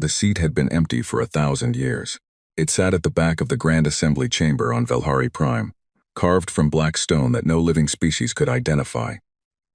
The seat had been empty for 1,000 years. It sat at the back of the Grand Assembly Chamber on Velhari Prime, carved from black stone that no living species could identify,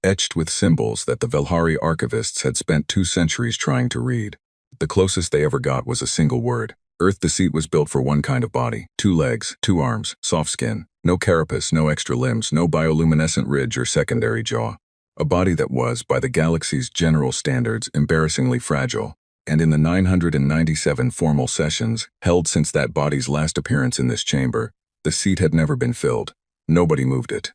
etched with symbols that the Velhari archivists had spent 2 centuries trying to read. The closest they ever got was a single word. Earth. The seat was built for one kind of body: 2 legs, 2 arms, soft skin, no carapace, no extra limbs, no bioluminescent ridge or secondary jaw. A body that was, by the galaxy's general standards, embarrassingly fragile. And in the 997 formal sessions, held since that body's last appearance in this chamber, the seat had never been filled. Nobody moved it.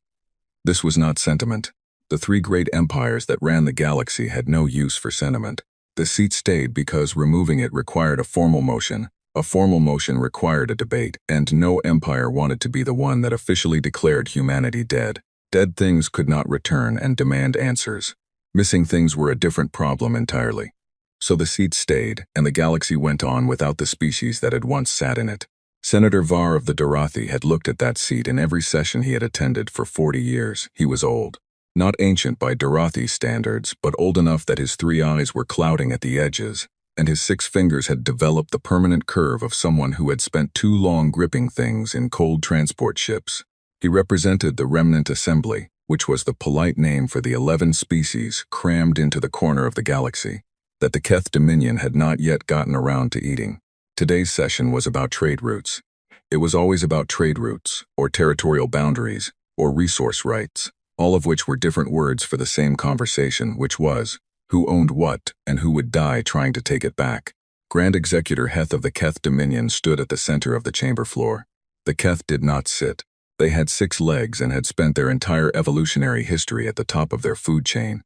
This was not sentiment. The 3 great empires that ran the galaxy had no use for sentiment. The seat stayed because removing it required a formal motion. A formal motion required a debate, and no empire wanted to be the one that officially declared humanity dead. Dead things could not return and demand answers. Missing things were a different problem entirely. So the seat stayed, and the galaxy went on without the species that had once sat in it. Senator Var of the Dorathi had looked at that seat in every session he had attended for 40 years. He was old. Not ancient by Dorathi standards, but old enough that his 3 eyes were clouding at the edges, and his 6 fingers had developed the permanent curve of someone who had spent too long gripping things in cold transport ships. He represented the Remnant Assembly, which was the polite name for the 11 species crammed into the corner of the galaxy that the Keth Dominion had not yet gotten around to eating. Today's session was about trade routes. It was always about trade routes, or territorial boundaries, or resource rights, all of which were different words for the same conversation, which was, who owned what, and who would die trying to take it back. Grand Executor Heth of the Keth Dominion stood at the center of the chamber floor. The Keth did not sit. They had 6 legs and had spent their entire evolutionary history at the top of their food chain.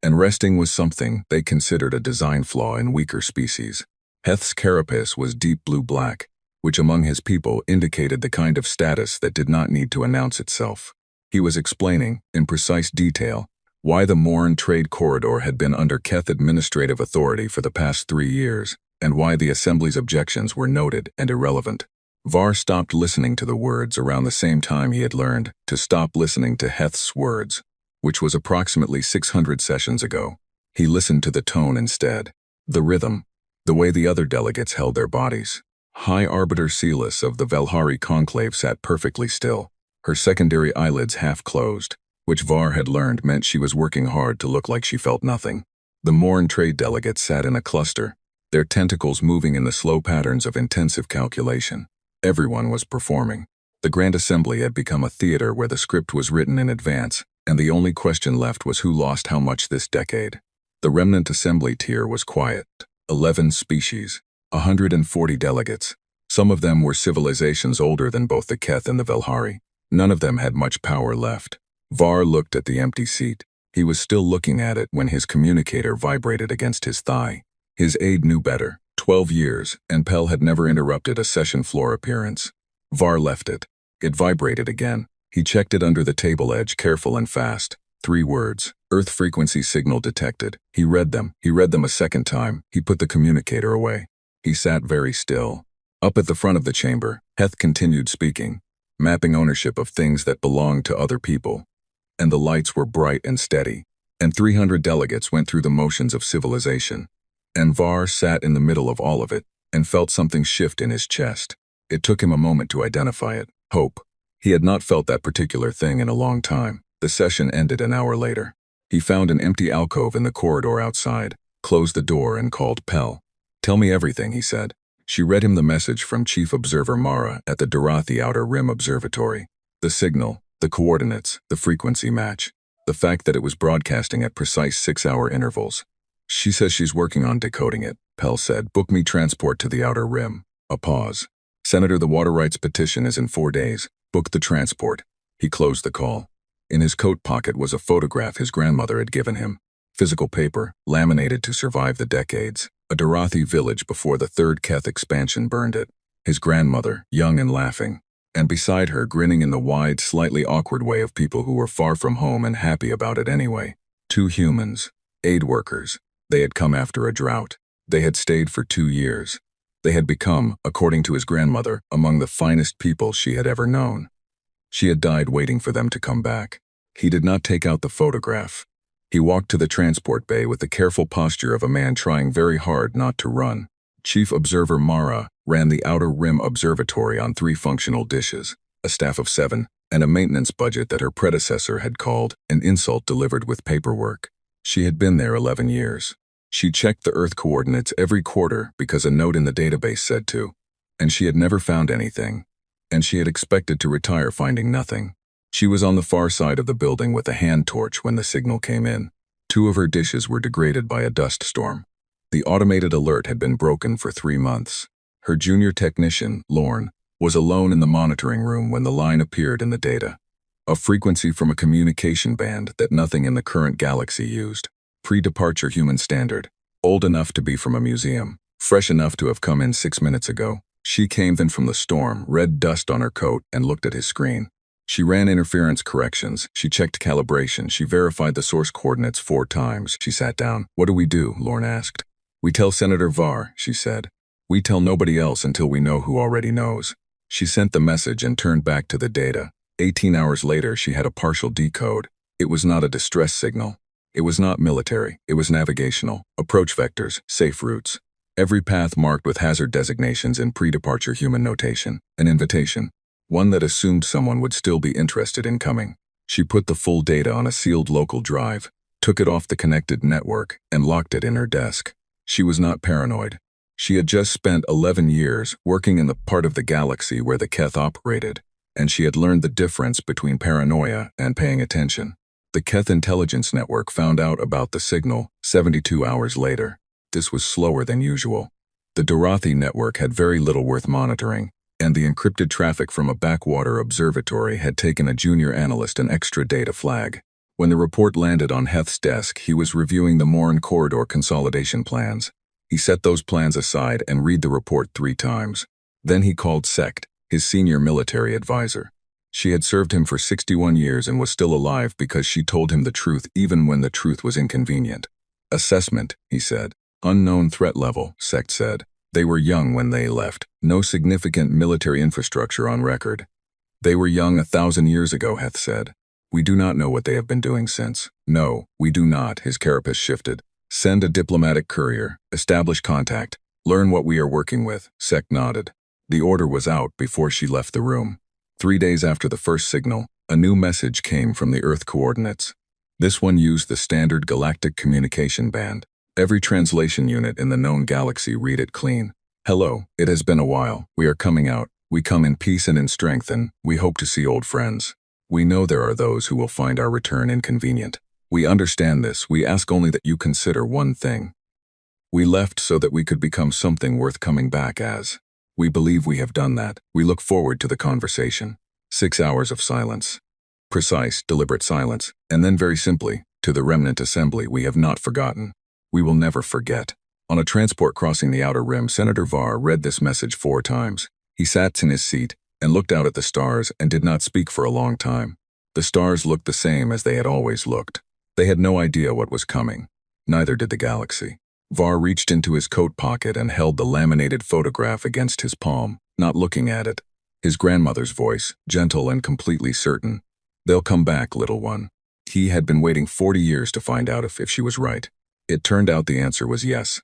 And resting was something they considered a design flaw in weaker species. Heth's carapace was deep blue-black, which among his people indicated the kind of status that did not need to announce itself. He was explaining, in precise detail, why the Morn Trade Corridor had been under Keth administrative authority for the past 3 years, and why the Assembly's objections were noted and irrelevant. Var stopped listening to the words around the same time he had learned to stop listening to Heth's words, which was approximately 600 sessions ago. He listened to the tone instead, the rhythm, the way the other delegates held their bodies. High Arbiter Celis of the Velhari Conclave sat perfectly still, her secondary eyelids half closed, which Var had learned meant she was working hard to look like she felt nothing. The Morn trade delegates sat in a cluster, their tentacles moving in the slow patterns of intensive calculation. Everyone was performing. The Grand Assembly had become a theater where the script was written in advance, and the only question left was who lost how much this decade. The Remnant Assembly tier was quiet. 11 species, 140 delegates. Some of them were civilizations older than both the Keth and the Velhari. None of them had much power left. Var looked at the empty seat. He was still looking at it when his communicator vibrated against his thigh. His aide knew better. 12 years, and Pell had never interrupted a session floor appearance. Var left it. It vibrated again. He checked it under the table edge, careful and fast. 3 words. Earth frequency signal detected. He read them. He read them a second time. He put the communicator away. He sat very still. Up at the front of the chamber, Heth continued speaking, mapping ownership of things that belonged to other people. And the lights were bright and steady. And 300 delegates went through the motions of civilization. And Var sat in the middle of all of it, and felt something shift in his chest. It took him a moment to identify it. Hope. He had not felt that particular thing in a long time. The session ended an hour later. He found an empty alcove in the corridor outside, closed the door and called Pell. "Tell me everything," he said. She read him the message from Chief Observer Mara at the Dorathi Outer Rim Observatory. The signal, the coordinates, the frequency match. The fact that it was broadcasting at precise 6-hour intervals. "She says she's working on decoding it," Pell said. "Book me transport to the Outer Rim." A pause. "Senator, the water rights petition is in 4 days. Book the transport." He closed the call. In his coat pocket was a photograph his grandmother had given him. Physical paper, laminated to survive the decades. A Dorathi village before the 3rd Keth expansion burned it. His grandmother, young and laughing. And beside her, grinning in the wide, slightly awkward way of people who were far from home and happy about it anyway. 2 humans. Aid workers. They had come after a drought. They had stayed for 2 years. They had become, according to his grandmother, among the finest people she had ever known. She had died waiting for them to come back. He did not take out the photograph. He walked to the transport bay with the careful posture of a man trying very hard not to run. Chief Observer Mara ran the Outer Rim Observatory on 3 functional dishes, a staff of 7, and a maintenance budget that her predecessor had called an insult delivered with paperwork. She had been there 11 years. She checked the Earth coordinates every quarter because a note in the database said to, and she had never found anything, and she had expected to retire finding nothing. She was on the far side of the building with a hand torch when the signal came in. 2 of her dishes were degraded by a dust storm. The automated alert had been broken for 3 months. Her junior technician, Lorne, was alone in the monitoring room when the line appeared in the data. A frequency from a communication band that nothing in the current galaxy used. Pre-departure human standard. Old enough to be from a museum. Fresh enough to have come in 6 minutes ago. She came in from the storm, red dust on her coat, and looked at his screen. She ran interference corrections, she checked calibration, she verified the source coordinates 4 times. She sat down. "What do we do?" Lorne asked. "We tell Senator Var," she said. "We tell nobody else until we know who already knows." She sent the message and turned back to the data. 18 hours later, she had a partial decode. It was not a distress signal. It was not military. It was navigational. Approach vectors, safe routes. Every path marked with hazard designations in pre-departure human notation. An invitation. One that assumed someone would still be interested in coming. She put the full data on a sealed local drive, took it off the connected network, and locked it in her desk. She was not paranoid. She had just spent 11 years working in the part of the galaxy where the Keth operated, and she had learned the difference between paranoia and paying attention. The Keth intelligence network found out about the signal 72 hours later. This was slower than usual. The Dorothi network had very little worth monitoring, and the encrypted traffic from a backwater observatory had taken a junior analyst an extra day to flag. When the report landed on Heth's desk, he was reviewing the Morn corridor consolidation plans. He set those plans aside and read the report 3 times. Then he called Sect, his senior military advisor. She had served him for 61 years and was still alive because she told him the truth even when the truth was inconvenient. "Assessment," he said. "Unknown threat level," Sect said. They were young when they left. No significant military infrastructure on record. "They were young 1,000 years ago," Heth said. "We do not know what they have been doing since." "No, we do not," his carapace shifted. "Send a diplomatic courier. Establish contact. Learn what we are working with." Sect nodded. The order was out before she left the room. 3 days after the first signal, a new message came from the Earth coordinates. This one used the standard Galactic communication band. Every translation unit in the known galaxy read it clean. "Hello, it has been a while. We are coming out. We come in peace and in strength, and we hope to see old friends. We know there are those who will find our return inconvenient. We understand this. We ask only that you consider one thing. We left so that we could become something worth coming back as. We believe we have done that. We look forward to the conversation." 6 hours of silence. Precise, deliberate silence, and then very simply, "To the remnant assembly, we have not forgotten. We will never forget." On a transport crossing the Outer Rim, Senator Var read this message 4 times. He sat in his seat and looked out at the stars and did not speak for a long time. The stars looked the same as they had always looked. They had no idea what was coming. Neither did the galaxy. Var reached into his coat pocket and held the laminated photograph against his palm, not looking at it. His grandmother's voice, gentle and completely certain. "They'll come back, little one." He had been waiting 40 years to find out if she was right. It turned out the answer was yes.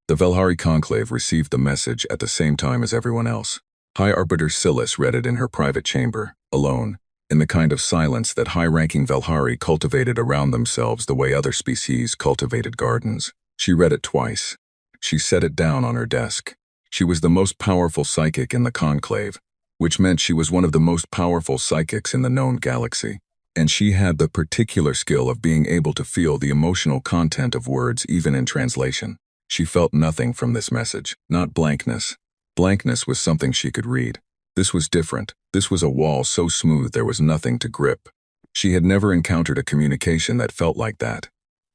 The Velhari conclave received the message at the same time as everyone else. High Arbiter Silas read it in her private chamber, alone, in the kind of silence that high-ranking Velhari cultivated around themselves the way other species cultivated gardens. She read it twice. She set it down on her desk. She was the most powerful psychic in the conclave, which meant she was one of the most powerful psychics in the known galaxy. And she had the particular skill of being able to feel the emotional content of words even in translation. She felt nothing from this message, not blankness. Blankness was something she could read. This was different. This was a wall so smooth there was nothing to grip. She had never encountered a communication that felt like that.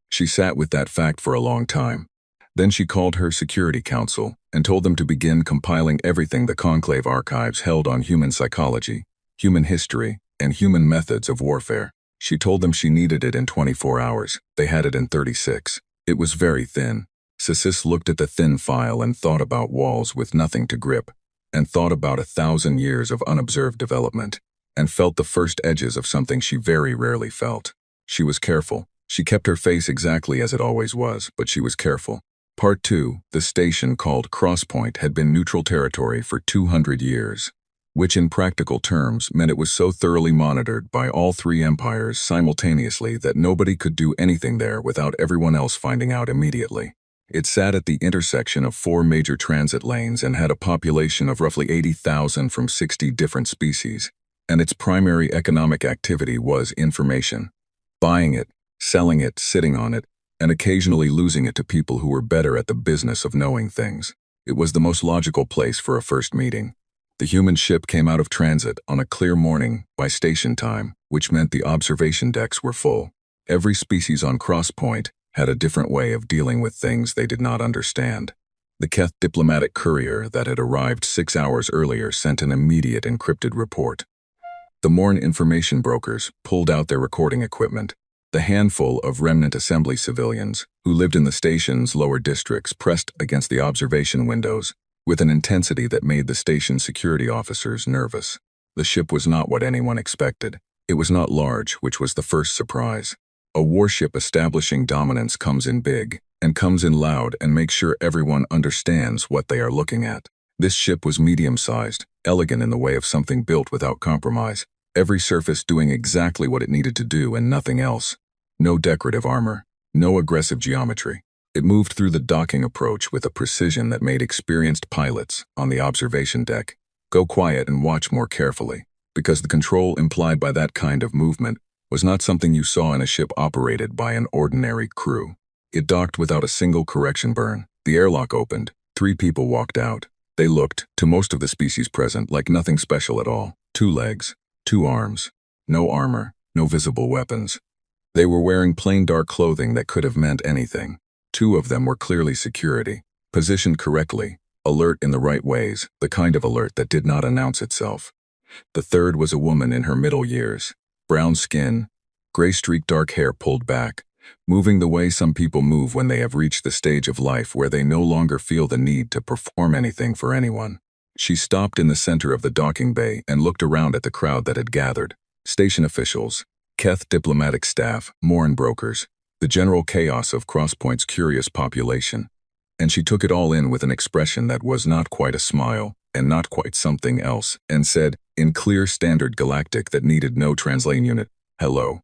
She sat with that fact for a long time. Then she called her Security Council and told them to begin compiling everything the Conclave archives held on human psychology, human history, and human methods of warfare. She told them she needed it in 24 hours. They had it in 36. It was very thin. Sisis looked at the thin file and thought about walls with nothing to grip, and thought about 1,000 years of unobserved development, and felt the first edges of something she very rarely felt. She was careful. She kept her face exactly as it always was, but she was careful. Part 2. The station called Crosspoint had been neutral territory for 200 years, which in practical terms meant it was so thoroughly monitored by all three empires simultaneously that nobody could do anything there without everyone else finding out immediately. It sat at the intersection of 4 major transit lanes and had a population of roughly 80,000 from 60 different species, and its primary economic activity was information. Buying it, selling it, sitting on it, and occasionally losing it to people who were better at the business of knowing things. It was the most logical place for a first meeting. The human ship came out of transit on a clear morning by station time, which meant the observation decks were full. Every species on Crosspoint had a different way of dealing with things they did not understand. The Keth diplomatic courier that had arrived 6 hours earlier sent an immediate encrypted report. The Morn information brokers pulled out their recording equipment. The handful of remnant assembly civilians who lived in the station's lower districts pressed against the observation windows with an intensity that made the station security officers nervous. The ship was not what anyone expected. It was not large, which was the first surprise. A warship establishing dominance comes in big, and comes in loud and makes sure everyone understands what they are looking at. This ship was medium-sized, elegant in the way of something built without compromise, every surface doing exactly what it needed to do and nothing else. No decorative armor, no aggressive geometry. It moved through the docking approach with a precision that made experienced pilots on the observation deck go quiet and watch more carefully, because the control implied by that kind of movement was not something you saw in a ship operated by an ordinary crew. It docked without a single correction burn. The airlock opened. 3 people walked out. They looked, to most of the species present, like nothing special at all. 2 legs, 2 arms, no armor, no visible weapons. They were wearing plain dark clothing that could have meant anything. 2 of them were clearly security, positioned correctly, alert in the right ways, the kind of alert that did not announce itself. The third was a woman in her middle years, brown skin, gray-streaked dark hair pulled back, moving the way some people move when they have reached the stage of life where they no longer feel the need to perform anything for anyone. She stopped in the center of the docking bay and looked around at the crowd that had gathered. Station officials, Keth diplomatic staff, Morn brokers, the general chaos of Crosspoint's curious population. And she took it all in with an expression that was not quite a smile, and not quite something else, and said, in clear standard Galactic that needed no translation unit, "Hello."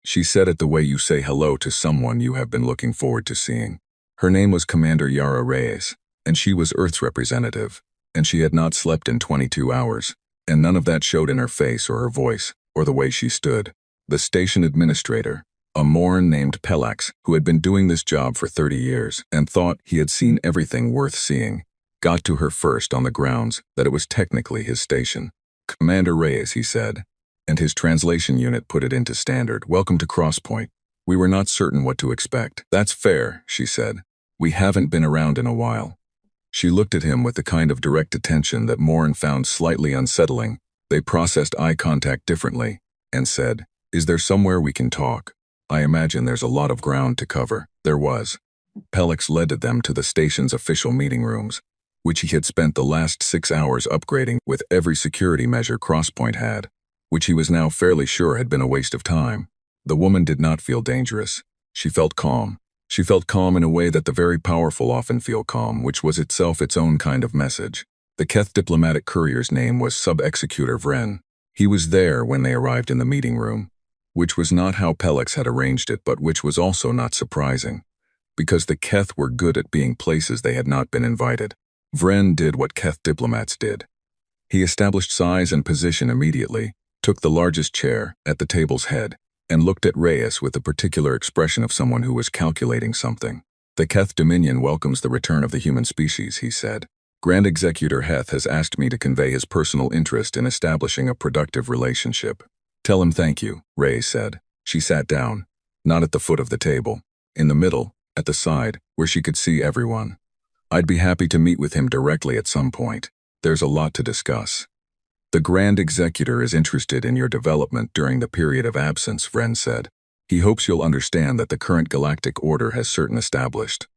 She said it the way you say hello to someone you have been looking forward to seeing. Her name was Commander Yara Reyes, and she was Earth's representative, and she had not slept in 22 hours, and none of that showed in her face or her voice, or the way she stood. The station administrator, a Morn named Pelax, who had been doing this job for 30 years and thought he had seen everything worth seeing, got to her first on the grounds that it was technically his station. "Commander Reyes," he said, and his translation unit put it into standard. "Welcome to Crosspoint. We were not certain what to expect." "That's fair," she said. "We haven't been around in a while." She looked at him with the kind of direct attention that Morn found slightly unsettling. They processed eye contact differently, and said, "Is there somewhere we can talk? I imagine there's a lot of ground to cover." There was. Pellix led them to the station's official meeting rooms, which he had spent the last 6 hours upgrading with every security measure Crosspoint had, which he was now fairly sure had been a waste of time. The woman did not feel dangerous. She felt calm. She felt calm in a way that the very powerful often feel calm, which was itself its own kind of message. The Keth diplomatic courier's name was Sub-Executor Vren. He was there when they arrived in the meeting room, which was not how Pellix had arranged it, but which was also not surprising, because the Keth were good at being places they had not been invited. Vren did what Keth diplomats did. He established size and position immediately, took the largest chair at the table's head, and looked at Reyes with the particular expression of someone who was calculating something. "The Keth Dominion welcomes the return of the human species," he said. "Grand Executor Heth has asked me to convey his personal interest in establishing a productive relationship." "Tell him thank you," Reyes said. She sat down, not at the foot of the table, in the middle, at the side, where she could see everyone. "I'd be happy to meet with him directly at some point. There's a lot to discuss." "The Grand Executor is interested in your development during the period of absence," Vren said. "He hopes you'll understand that the current galactic order has certain established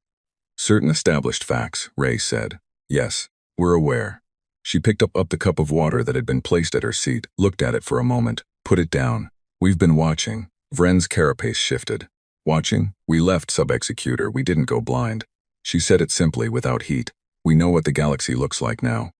facts," Ray said. "Yes, we're aware." She picked up the cup of water that had been placed at her seat, looked at it for a moment, put it down. "We've been watching." Vren's carapace shifted. "Watching? We left, Sub-Executor. We didn't go blind." She said it simply, without heat. We know what the galaxy looks like now.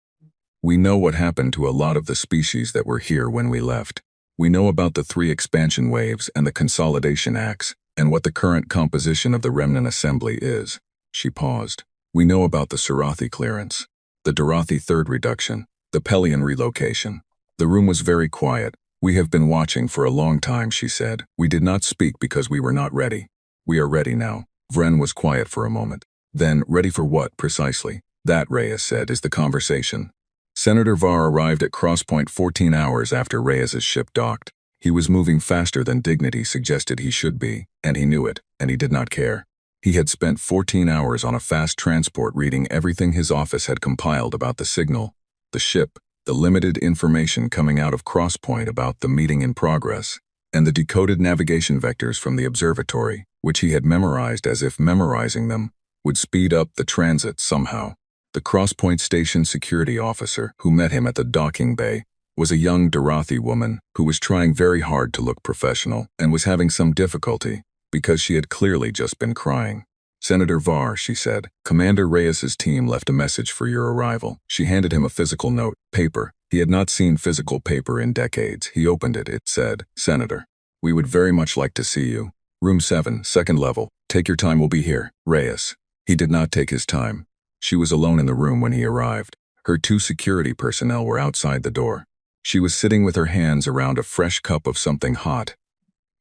We know what happened to a lot of the species that were here when we left. We know about the 3 expansion waves and the consolidation acts, and what the current composition of the remnant assembly is. She paused. We know about the Sarathi clearance, the Darathi third reduction, the Pelion relocation. The room was very quiet. We have been watching for a long time, she said. We did not speak because we were not ready. We are ready now. Vren was quiet for a moment. Then, ready for what, precisely? That, Reyes said, is the conversation. Senator Var arrived at Crosspoint 14 hours after Reyes's ship docked. He was moving faster than dignity suggested he should be, and he knew it, and he did not care. He had spent 14 hours on a fast transport reading everything his office had compiled about the signal, the ship, the limited information coming out of Crosspoint about the meeting in progress, and the decoded navigation vectors from the observatory, which he had memorized as if memorizing them would speed up the transit somehow. The Crosspoint Station security officer who met him at the docking bay was a young Darathi woman who was trying very hard to look professional and was having some difficulty because she had clearly just been crying. Senator Var, she said, Commander Reyes's team left a message for your arrival. She handed him a physical note, paper. He had not seen physical paper in decades. He opened it. It said, Senator, we would very much like to see you. Room 7, second level. Take your time, we'll be here. Reyes. He did not take his time. She was alone in the room when he arrived. Her 2 security personnel were outside the door. She was sitting with her hands around a fresh cup of something hot.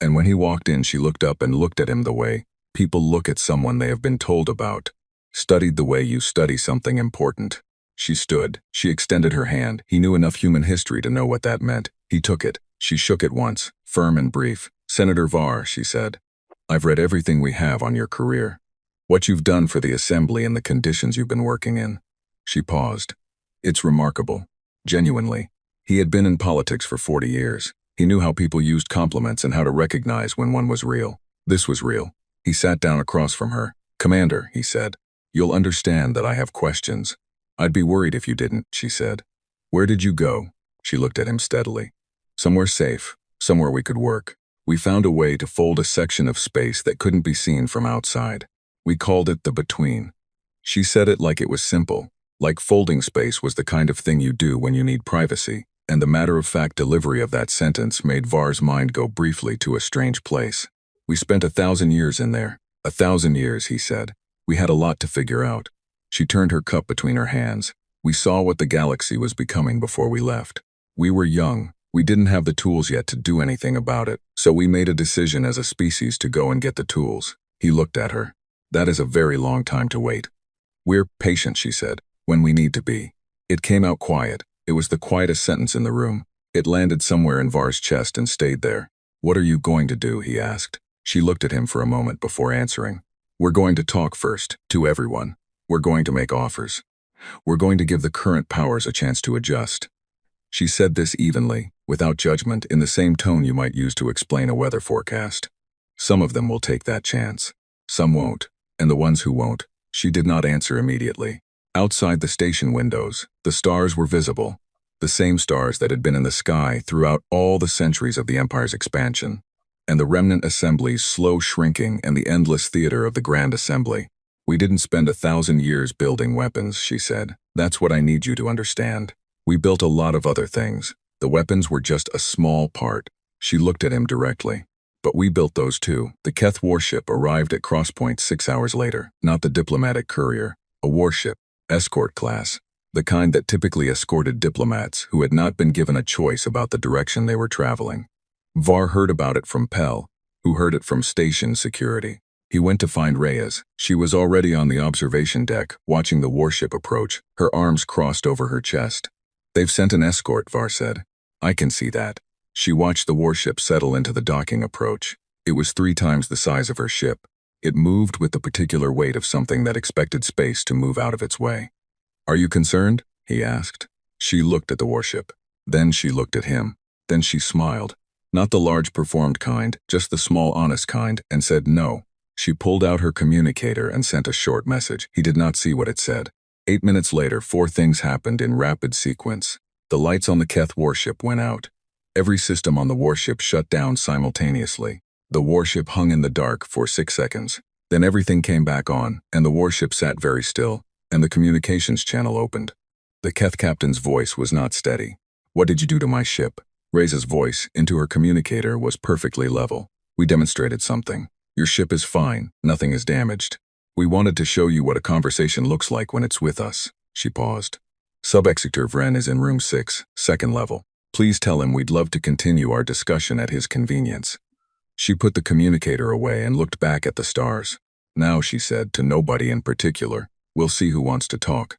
And when he walked in, she looked up and looked at him the way people look at someone they have been told about. Studied the way you study something important. She stood. She extended her hand. He knew enough human history to know what that meant. He took it. She shook it once, firm and brief. Senator Var, she said, I've read everything we have on your career. What you've done for the assembly and the conditions you've been working in. She paused. It's remarkable. Genuinely. He had been in politics for 40 years. He knew how people used compliments and how to recognize when one was real. This was real. He sat down across from her. Commander, he said, you'll understand that I have questions. I'd be worried if you didn't, she said. Where did you go? She looked at him steadily. Somewhere safe, somewhere we could work. We found a way to fold a section of space that couldn't be seen from outside. We called it the between. She said it like it was simple, like folding space was the kind of thing you do when you need privacy, and the matter-of-fact delivery of that sentence made Var's mind go briefly to a strange place. We spent 1,000 years in there. 1,000 years, he said. We had a lot to figure out. She turned her cup between her hands. We saw what the galaxy was becoming before we left. We were young. We didn't have the tools yet to do anything about it, so we made a decision as a species to go and get the tools. He looked at her. That is a very long time to wait. We're patient, she said, when we need to be. It came out quiet. It was the quietest sentence in the room. It landed somewhere in Var's chest and stayed there. What are you going to do? He asked. She looked at him for a moment before answering. We're going to talk first, to everyone. We're going to make offers. We're going to give the current powers a chance to adjust. She said this evenly, without judgment, in the same tone you might use to explain a weather forecast. Some of them will take that chance. Some won't. And the ones who won't. She did not answer immediately. Outside the station windows, the stars were visible. The same stars that had been in the sky throughout all the centuries of the Empire's expansion. And the remnant assembly's slow shrinking and the endless theater of the Grand Assembly. We didn't spend 1,000 years building weapons, she said. That's what I need you to understand. We built a lot of other things. The weapons were just a small part. She looked at him directly. But we built those too. The Keth warship arrived at Crosspoint 6 hours later, not the diplomatic courier. A warship, escort class. The kind that typically escorted diplomats who had not been given a choice about the direction they were traveling. Var heard about it from Pell, who heard it from station security. He went to find Reyes. She was already on the observation deck, watching the warship approach, her arms crossed over her chest. They've sent an escort, Var said. I can see that. She watched the warship settle into the docking approach. It was 3 times the size of her ship. It moved with the particular weight of something that expected space to move out of its way. Are you concerned? He asked. She looked at the warship. Then she looked at him. Then she smiled. Not the large performed kind, just the small honest kind, and said no. She pulled out her communicator and sent a short message. He did not see what it said. 8 minutes later, 4 things happened in rapid sequence. The lights on the Keth warship went out. Every system on the warship shut down simultaneously. The warship hung in the dark for 6 seconds. Then everything came back on, and the warship sat very still, and the communications channel opened. The Keth captain's voice was not steady. "What did you do to my ship?" Raisa's voice, into her communicator, was perfectly level. "We demonstrated something. Your ship is fine, nothing is damaged. We wanted to show you what a conversation looks like when it's with us." She paused. "Sub-Executor Vren is in room 6, second level. Please tell him we'd love to continue our discussion at his convenience." She put the communicator away and looked back at the stars. "Now," she said, to nobody in particular, "we'll see who wants to talk."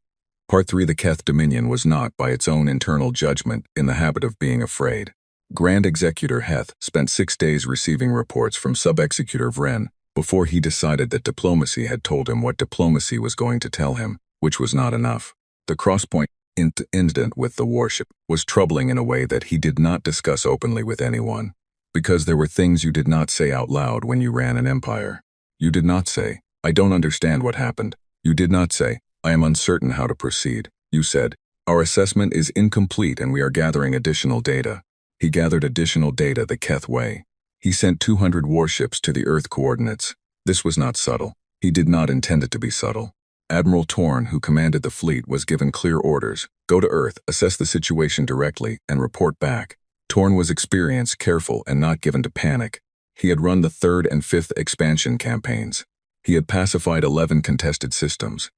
Part 3. The Keth Dominion was not, by its own internal judgment, in the habit of being afraid. Grand Executor Heth spent 6 days receiving reports from Sub-Executor Vren before he decided that diplomacy had told him what diplomacy was going to tell him, which was not enough. The Crosspoint incident with the warship was troubling in a way that he did not discuss openly with anyone, because there were things you did not say out loud when you ran an empire. You did not say, "I don't understand what happened." You did not say, "I am uncertain how to proceed." You said, "Our assessment is incomplete and we are gathering additional data." He gathered additional data the Keth way. He sent 200 warships to the Earth coordinates. This was not subtle. He did not intend it to be subtle. Admiral Torn, who commanded the fleet, was given clear orders: go to Earth, assess the situation directly, and report back. Torn was experienced, careful, and not given to panic. He had run the 3rd and 5th expansion campaigns. He had pacified 11 contested systems.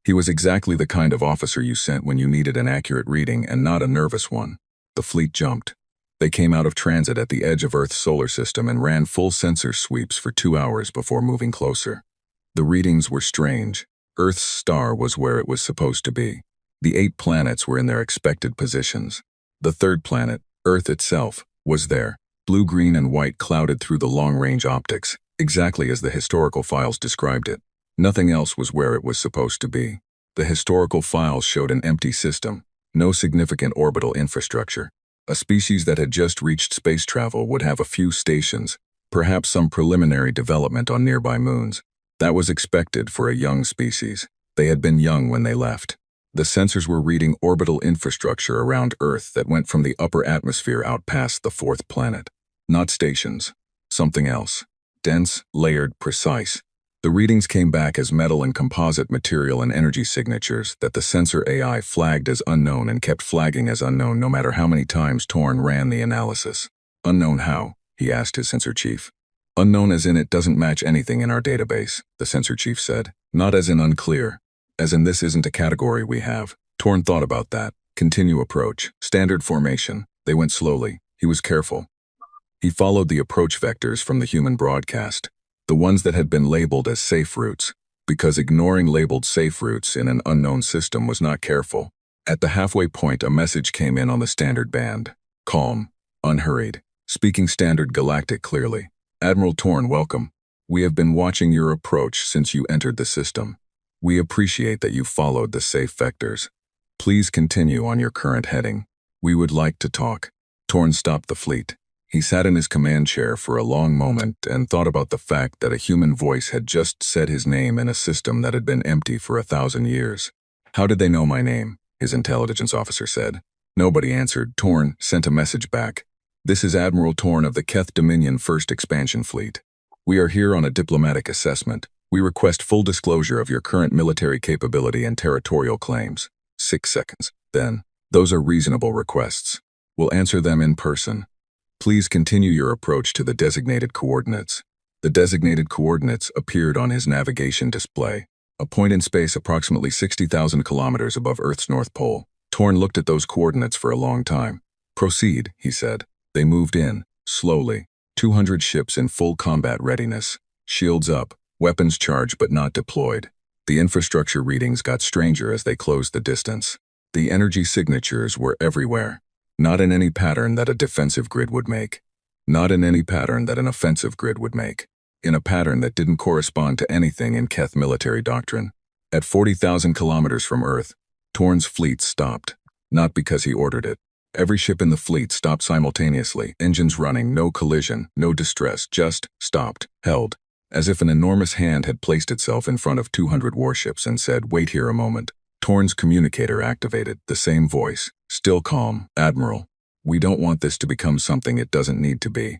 He was exactly the kind of officer you sent when you needed an accurate reading and not a nervous one. The fleet jumped. They came out of transit at the edge of Earth's solar system and ran full sensor sweeps for 2 hours before moving closer. The readings were strange. Earth's star was where it was supposed to be. The 8 planets were in their expected positions. The 3rd planet, Earth itself, was there, blue, green, and white clouded through the long-range optics, exactly as the historical files described it. Nothing else was where it was supposed to be. The historical files showed an empty system, no significant orbital infrastructure. A species that had just reached space travel would have a few stations, perhaps some preliminary development on nearby moons. That was expected for a young species. They had been young when they left. The sensors were reading orbital infrastructure around Earth that went from the upper atmosphere out past the 4th planet. Not stations. Something else. Dense, layered, precise. The readings came back as metal and composite material and energy signatures that the sensor AI flagged as unknown and kept flagging as unknown no matter how many times Torn ran the analysis. "Unknown how?" he asked his sensor chief. "Unknown as in it doesn't match anything in our database," the sensor chief said. "Not as in unclear. As in this isn't a category we have." Torn thought about that. Continue approach. Standard formation. They went slowly. He was careful. He followed the approach vectors from the human broadcast, the ones that had been labeled as safe routes, because ignoring labeled safe routes in an unknown system was not careful. At the halfway point, a message came in on the standard band. Calm. Unhurried. Speaking standard Galactic clearly. "Admiral Torn, welcome. We have been watching your approach since you entered the system. We appreciate that you followed the safe vectors. Please continue on your current heading. We would like to talk." Torn stopped the fleet. He sat in his command chair for a long moment and thought about the fact that a human voice had just said his name in a system that had been empty for 1,000 years. "How did they know my name?" his intelligence officer said. Nobody answered. Torn sent a message back. "This is Admiral Torn of the Keth Dominion 1st Expansion Fleet. We are here on a diplomatic assessment. We request full disclosure of your current military capability and territorial claims." 6 seconds. Then, "Those are reasonable requests. We'll answer them in person. Please continue your approach to the designated coordinates." The designated coordinates appeared on his navigation display, a point in space approximately 60,000 kilometers above Earth's North Pole. Torn looked at those coordinates for a long time. "Proceed," he said. They moved in, slowly. 200 ships in full combat readiness. Shields up, weapons charged but not deployed. The infrastructure readings got stranger as they closed the distance. The energy signatures were everywhere. Not in any pattern that a defensive grid would make. Not in any pattern that an offensive grid would make. In a pattern that didn't correspond to anything in Keth military doctrine. At 40,000 kilometers from Earth, Torn's fleet stopped. Not because he ordered it. Every ship in the fleet stopped simultaneously, engines running, no collision, no distress, just stopped, held. As if an enormous hand had placed itself in front of 200 warships and said, "Wait here a moment." Torn's communicator activated, the same voice, still calm. "Admiral, we don't want this to become something it doesn't need to be.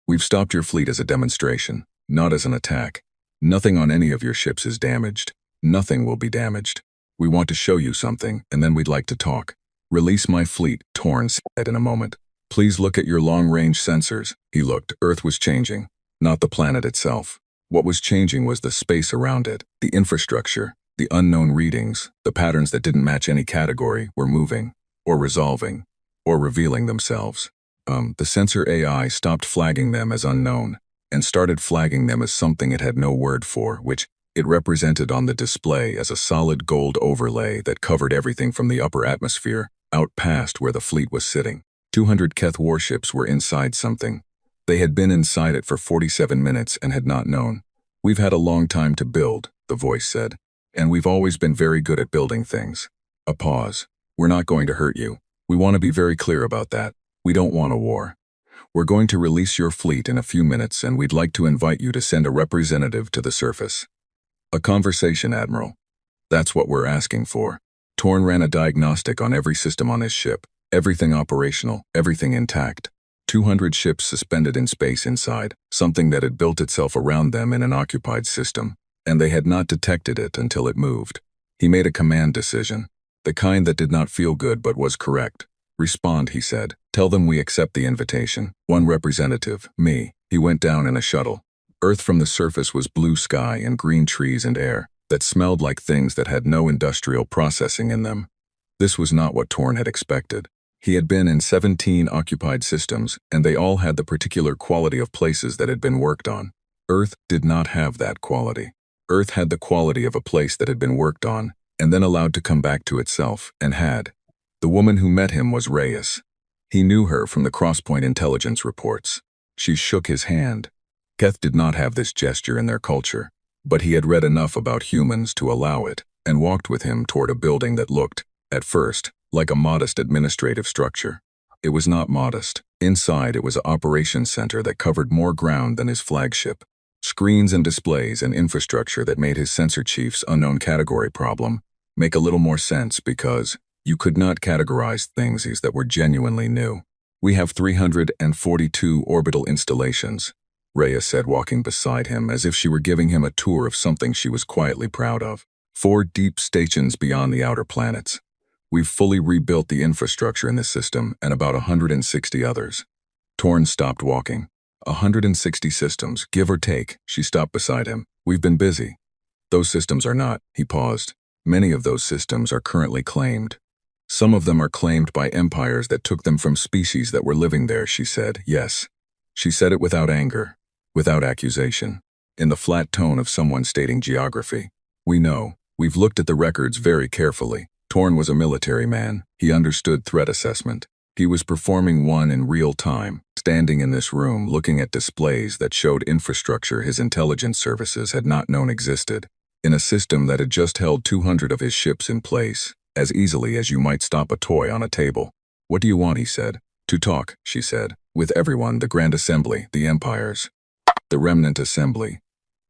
We've stopped your fleet as a demonstration, not as an attack. Nothing on any of your ships is damaged. Nothing will be damaged. We want to show you something, and then we'd like to talk. Release my fleet, Torn said in a moment. Please look at your long-range sensors. He looked. Earth was changing, not the planet itself. What was changing was the space around it, the infrastructure, the unknown readings, the patterns that didn't match any category were moving, or resolving, or revealing themselves. The sensor AI stopped flagging them as unknown, and started flagging them as something it had no word for, which it represented on the display as a solid gold overlay that covered everything from the upper atmosphere out past where the fleet was sitting. 200 Keth warships were inside something. They had been inside it for 47 minutes and had not known. We've had a long time to build, the voice said, and we've always been very good at building things. A pause. We're not going to hurt you. We want to be very clear about that. We don't want a war. We're going to release your fleet in a few minutes, and we'd like to invite you to send a representative to the surface. A conversation, Admiral. That's what we're asking for. Torn ran a diagnostic on every system on his ship. Everything operational, everything intact. 200 ships suspended in space inside, something that had built itself around them in an occupied system, and they had not detected it until it moved. He made a command decision, the kind that did not feel good but was correct. Respond, he said. Tell them we accept the invitation. One representative, me. He went down in a shuttle. Earth from the surface was blue sky and green trees and air that smelled like things that had no industrial processing in them. This was not what Torn had expected. He had been in 17 occupied systems, and they all had the particular quality of places that had been worked on. Earth did not have that quality. Earth had the quality of a place that had been worked on, and then allowed to come back to itself, and had. The woman who met him was Reyes. He knew her from the Crosspoint intelligence reports. She shook his hand. Keth did not have this gesture in their culture, but he had read enough about humans to allow it, and walked with him toward a building that looked, at first, like a modest administrative structure. It was not modest. Inside, it was an operations center that covered more ground than his flagship. Screens and displays and infrastructure that made his sensor chief's unknown category problem make a little more sense because you could not categorize things that were genuinely new. We have 342 orbital installations, Reyes said, walking beside him as if she were giving him a tour of something she was quietly proud of. 4 deep stations beyond the outer planets. We've fully rebuilt the infrastructure in this system and about 160 others. Torn stopped walking. 160 systems, give or take. She stopped beside him. We've been busy. Those systems are not, he paused. Many of those systems are currently claimed. Some of them are claimed by empires that took them from species that were living there, she said. Yes. She said it without anger, without accusation, in the flat tone of someone stating geography. We know. We've looked at the records very carefully. Torn was a military man. He understood threat assessment. He was performing one in real time, standing in this room looking at displays that showed infrastructure his intelligence services had not known existed, in a system that had just held 200 of his ships in place, as easily as you might stop a toy on a table. What do you want, he said. To talk, she said, with everyone, the Grand Assembly, the empires, the Remnant Assembly.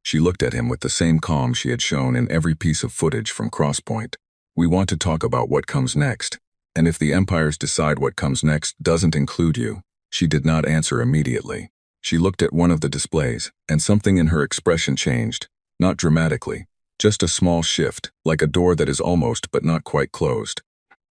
She looked at him with the same calm she had shown in every piece of footage from Crosspoint. We want to talk about what comes next, and if the empires decide what comes next doesn't include you. She did not answer immediately. She looked at one of the displays, and something in her expression changed, not dramatically, just a small shift, like a door that is almost but not quite closed.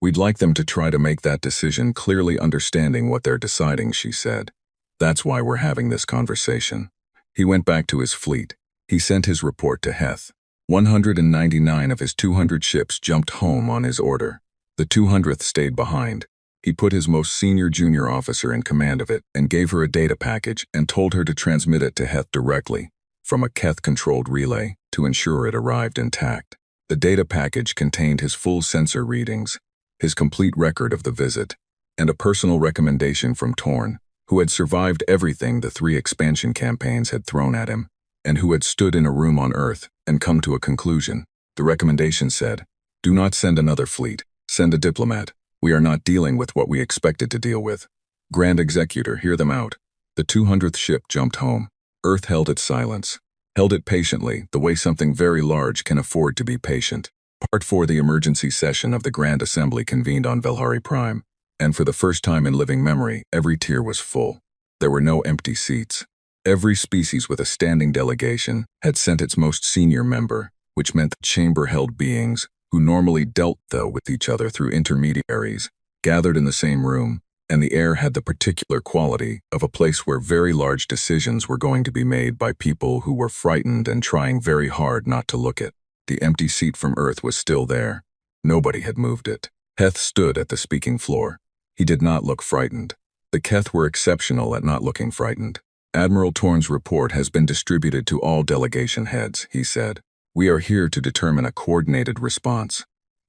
We'd like them to try to make that decision clearly understanding what they're deciding, she said. That's why we're having this conversation. He went back to his fleet. He sent his report to Heth. 199 of his 200 ships jumped home on his order. The 200th stayed behind. He put his most senior junior officer in command of it and gave her a data package and told her to transmit it to Heth directly, from a Keth-controlled relay, to ensure it arrived intact. The data package contained his full sensor readings, his complete record of the visit, and a personal recommendation from Torn, who had survived everything the 3 expansion campaigns had thrown at him, and who had stood in a room on Earth and come to a conclusion. The recommendation said, do not send another fleet. Send a diplomat. We are not dealing with what we expected to deal with. Grand Executor, hear them out. The 200th ship jumped home. Earth held its silence. Held it patiently, the way something very large can afford to be patient. Part 4. The emergency session of the Grand Assembly convened on Velhari Prime, and for the first time in living memory, every tier was full. There were no empty seats. Every species with a standing delegation had sent its most senior member, which meant the chamber held beings, who normally dealt though with each other through intermediaries, gathered in the same room, and the air had the particular quality of a place where very large decisions were going to be made by people who were frightened and trying very hard not to look it. The empty seat from Earth was still there. Nobody had moved it. Heth stood at the speaking floor. He did not look frightened. The Keth were exceptional at not looking frightened. Admiral Torn's report has been distributed to all delegation heads, he said. We are here to determine a coordinated response.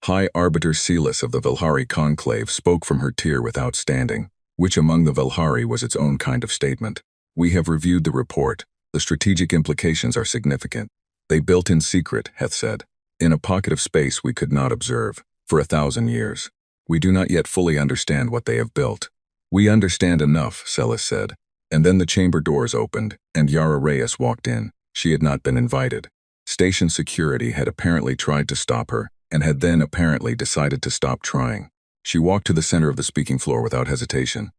High Arbiter Celis of the Velhari Conclave spoke from her tier with outstanding, which among the Velhari was its own kind of statement. We have reviewed the report. The strategic implications are significant. They built in secret, Heth said, in a pocket of space we could not observe, for 1,000 years. We do not yet fully understand what they have built. We understand enough, Celis said. And then the chamber doors opened, and Yara Reyes walked in. She had not been invited. Station security had apparently tried to stop her, and had then apparently decided to stop trying. She walked to the center of the speaking floor without hesitation.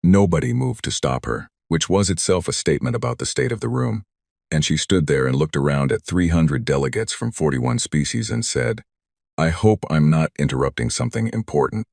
Nobody moved to stop her, which was itself a statement about the state of the room. And she stood there and looked around at 300 delegates from 41 species and said, I hope I'm not interrupting something important.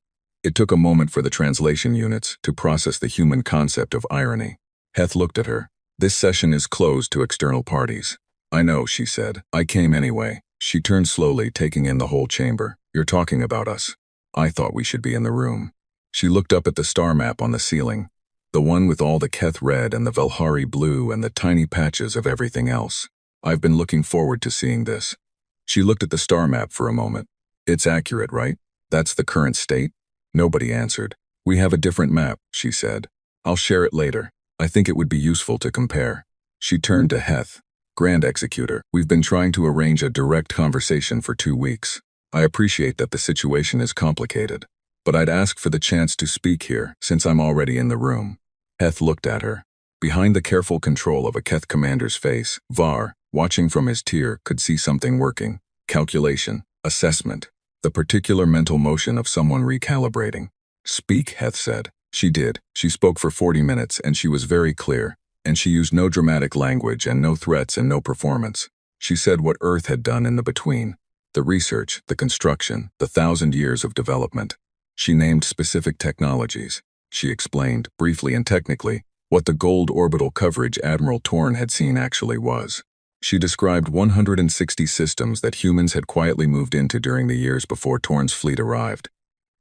It took a moment for the translation units to process the human concept of irony. Heth looked at her. This session is closed to external parties. I know, she said. I came anyway. She turned slowly, taking in the whole chamber. You're talking about us. I thought we should be in the room. She looked up at the star map on the ceiling, the one with all the Keth red and the Velhari blue and the tiny patches of everything else. I've been looking forward to seeing this. She looked at the star map for a moment. It's accurate, right? That's the current state? Nobody answered. We have a different map, she said. I'll share it later. I think it would be useful to compare. She turned to Heth. Grand Executor, we've been trying to arrange a direct conversation for 2 weeks. I appreciate that the situation is complicated, but I'd ask for the chance to speak here, since I'm already in the room. Heth looked at her. Behind the careful control of a Keth commander's face, Var, watching from his tier, could see something working. Calculation, assessment, the particular mental motion of someone recalibrating. Speak, Heth said. She did. She spoke for 40 minutes, and she was very clear, and she used no dramatic language and no threats and no performance. She said what Earth had done in the between. The research, the construction, the 1,000 years of development. She named specific technologies. She explained, briefly and technically, what the gold orbital coverage Admiral Torn had seen actually was. She described 160 systems that humans had quietly moved into during the years before Torn's fleet arrived.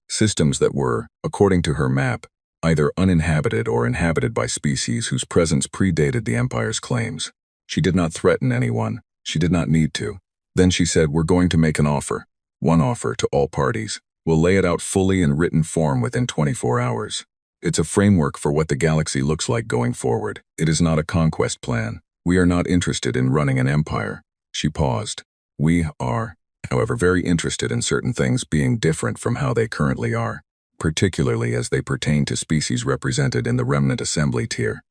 Systems that were, according to her map, either uninhabited or inhabited by species whose presence predated the Empire's claims. She did not threaten anyone. She did not need to. Then she said, we're going to make an offer. One offer to all parties. We'll lay it out fully in written form within 24 hours. It's a framework for what the galaxy looks like going forward. It is not a conquest plan. We are not interested in running an empire. She paused. We are, however, very interested in certain things being different from how they currently are, particularly as they pertain to species represented in the remnant assembly tier.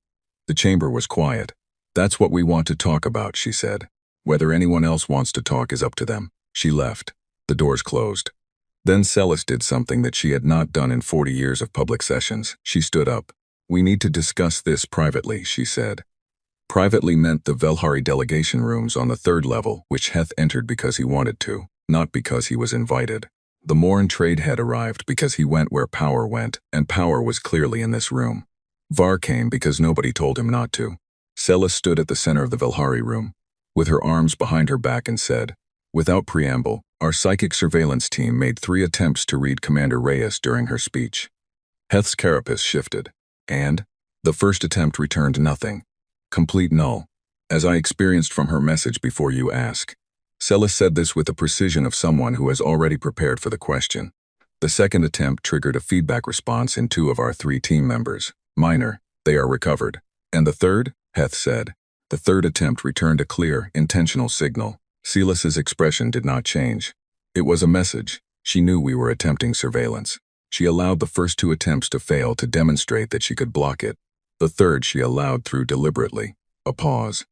The chamber was quiet. That's what we want to talk about, she said. Whether anyone else wants to talk is up to them. She left. The doors closed. Then Celis did something that she had not done in 40 years of public sessions. She stood up. We need to discuss this privately, she said. Privately meant the Velhari delegation rooms on the 3rd level, which Heth entered because he wanted to, not because he was invited. The Morin trade head arrived because he went where power went, and power was clearly in this room. Var came because nobody told him not to. Celis stood at the center of the Velhari room, with her arms behind her back and said, without preamble, our psychic surveillance team made 3 attempts to read Commander Reyes during her speech. Heth's carapace shifted, and the first attempt returned nothing. Complete null, as I experienced from her message before you ask. Celis said this with the precision of someone who has already prepared for the question. The second attempt triggered a feedback response in 2 of our 3 team members. Minor, they are recovered. And the third? Heth said. The third attempt returned a clear, intentional signal. Celis's expression did not change. It was a message. She knew we were attempting surveillance. She allowed the first 2 attempts to fail to demonstrate that she could block it. The third she allowed through deliberately. A pause.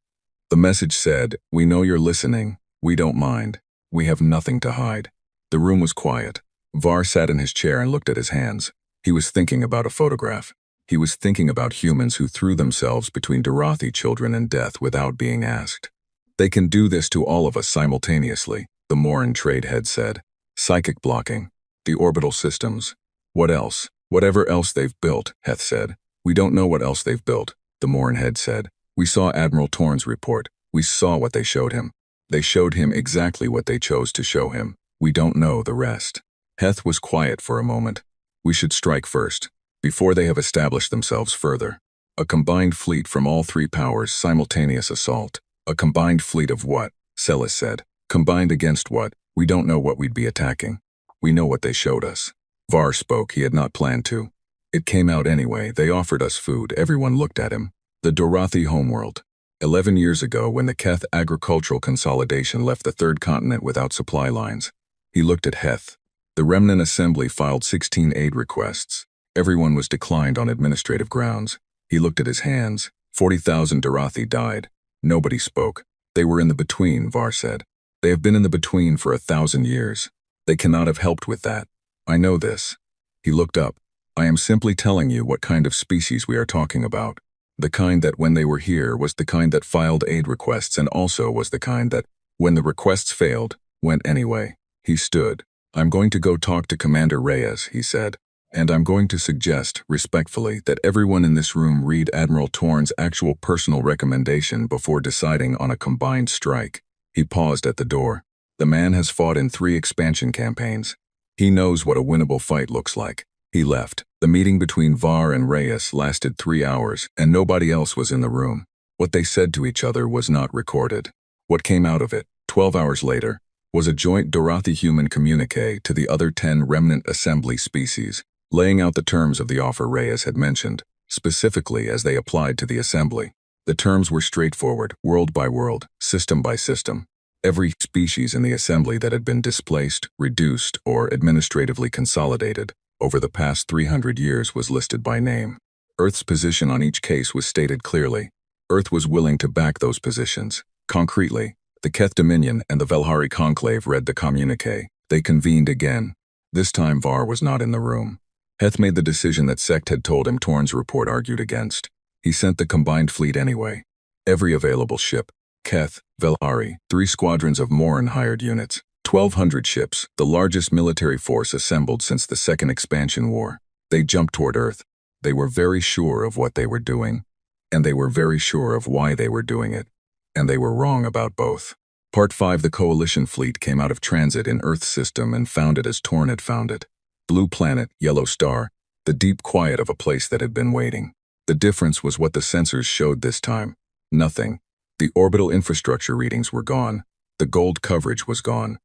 The message said, we know you're listening. We don't mind. We have nothing to hide. The room was quiet. Var sat in his chair and looked at his hands. He was thinking about a photograph. He was thinking about humans who threw themselves between Dorothi children and death without being asked. They can do this to all of us simultaneously, the Morin trade head said. Psychic blocking. The orbital systems. What else? Whatever else they've built, Heth said. We don't know what else they've built, the Morin head said. We saw Admiral Torn's report. We saw what they showed him. They showed him exactly what they chose to show him. We don't know the rest. Heth was quiet for a moment. We should strike first, before they have established themselves further. A combined fleet from all three powers, simultaneous assault. A combined fleet of what? Celis said. Combined against what? We don't know what we'd be attacking. We know what they showed us. Var spoke. He had not planned to. It came out anyway. They offered us food. Everyone looked at him. The Dorothi homeworld. 11 years ago, when the Keth agricultural consolidation left the third continent without supply lines. He looked at Heth. The Remnant Assembly filed 16 aid requests. Everyone was declined on administrative grounds. He looked at his hands. 40,000 Dorothi died. Nobody spoke. They were in the between, Var said. They have been in the between for 1,000 years. They cannot have helped with that. I know this. He looked up. I am simply telling you what kind of species we are talking about. The kind that when they were here was the kind that filed aid requests and also was the kind that, when the requests failed, went anyway. He stood. I'm going to go talk to Commander Reyes, he said. And I'm going to suggest, respectfully, that everyone in this room read Admiral Torn's actual personal recommendation before deciding on a combined strike. He paused at the door. The man has fought in 3 expansion campaigns. He knows what a winnable fight looks like. He left. The meeting between Var and Reyes lasted 3 hours, and nobody else was in the room. What they said to each other was not recorded. What came out of it, 12 hours later, was a joint Dorothi human communique to the other 10 Remnant Assembly species, laying out the terms of the offer Reyes had mentioned, specifically as they applied to the Assembly. The terms were straightforward, world by world, system by system. Every species in the Assembly that had been displaced, reduced, or administratively consolidated over the past 300 years was listed by name. Earth's position on each case was stated clearly. Earth was willing to back those positions. Concretely, the Keth Dominion and the Velhari Conclave read the communique. They convened again. This time Var was not in the room. Heth made the decision that Sect had told him Torn's report argued against. He sent the combined fleet anyway. Every available ship. Keth, Velhari, 3 squadrons of Morin hired units. 1,200 ships, the largest military force assembled since the Second Expansion War. They jumped toward Earth. They were very sure of what they were doing, and they were very sure of why they were doing it, and they were wrong about both. Part 5 The Coalition fleet came out of transit in Earth's system and found it as Torn had found it. Blue planet, yellow star, the deep quiet of a place that had been waiting. The difference was what the sensors showed this time. Nothing. The orbital infrastructure readings were gone. The gold coverage was gone.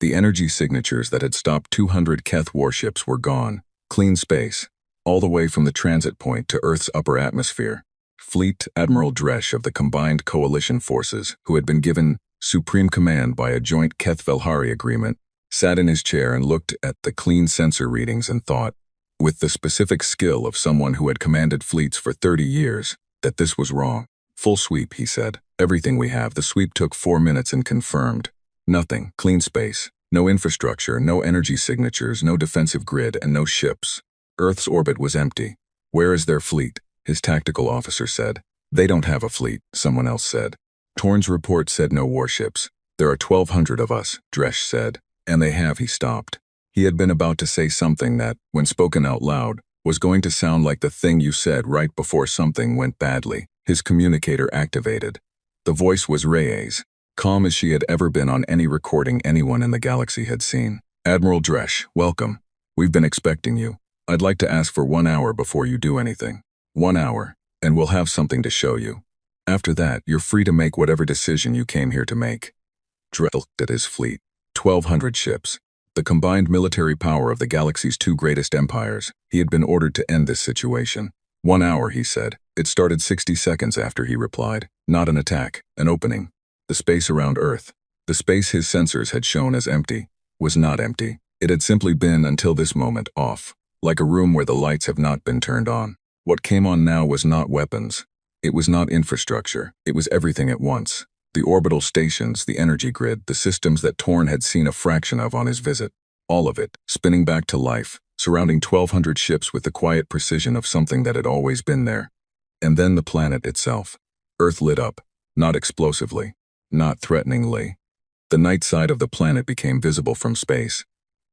The energy signatures that had stopped 200 Keth warships were gone. Clean space, all the way from the transit point to Earth's upper atmosphere. Fleet Admiral Dresch of the combined coalition forces, who had been given supreme command by a joint Keth-Velhari agreement, sat in his chair and looked at the clean sensor readings and thought, with the specific skill of someone who had commanded fleets for 30 years, that this was wrong. Full sweep, he said. Everything we have. The sweep took 4 minutes and confirmed. Nothing. Clean space. No infrastructure, no energy signatures, no defensive grid, and no ships. Earth's orbit was empty. Where is their fleet? His tactical officer said. They don't have a fleet, someone else said. Torn's report said no warships. There are 1,200 of us, Dresch said. And they have, he stopped. He had been about to say something that, when spoken out loud, was going to sound like the thing you said right before something went badly. His communicator activated. The voice was Reyes, calm as she had ever been on any recording anyone in the galaxy had seen. Admiral Dresch, welcome. We've been expecting you. I'd like to ask for 1 hour before you do anything. 1 hour, and we'll have something to show you. After that, you're free to make whatever decision you came here to make. Dresch looked at his fleet. 1,200 ships. The combined military power of the galaxy's 2 greatest empires. He had been ordered to end this situation. 1 hour, he said. It started 60 seconds after he replied. Not an attack, an opening. The space around Earth, the space his sensors had shown as empty, was not empty. It had simply been, until this moment, off, like a room where the lights have not been turned on. What came on now was not weapons. It was not infrastructure. It was everything at once. The orbital stations, the energy grid, the systems that Torn had seen a fraction of on his visit. All of it, spinning back to life, surrounding 1,200 ships with the quiet precision of something that had always been there. And then the planet itself. Earth lit up, not explosively, not threateningly. The night side of the planet became visible from space,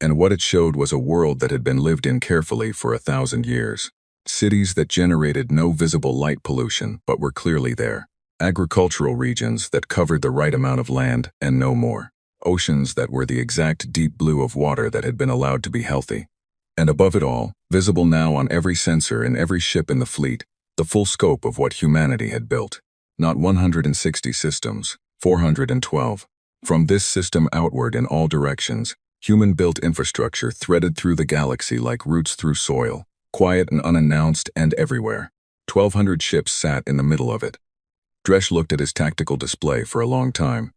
and what it showed was a world that had been lived in carefully for 1,000 years. Cities that generated no visible light pollution but were clearly there. Agricultural regions that covered the right amount of land and no more. Oceans that were the exact deep blue of water that had been allowed to be healthy. And above it all, visible now on every sensor in every ship in the fleet, the full scope of what humanity had built. Not 160 systems, 412. From this system outward in all directions, human-built infrastructure threaded through the galaxy like roots through soil, quiet and unannounced and everywhere. 1,200 ships sat in the middle of it. Dresch looked at his tactical display for a long time.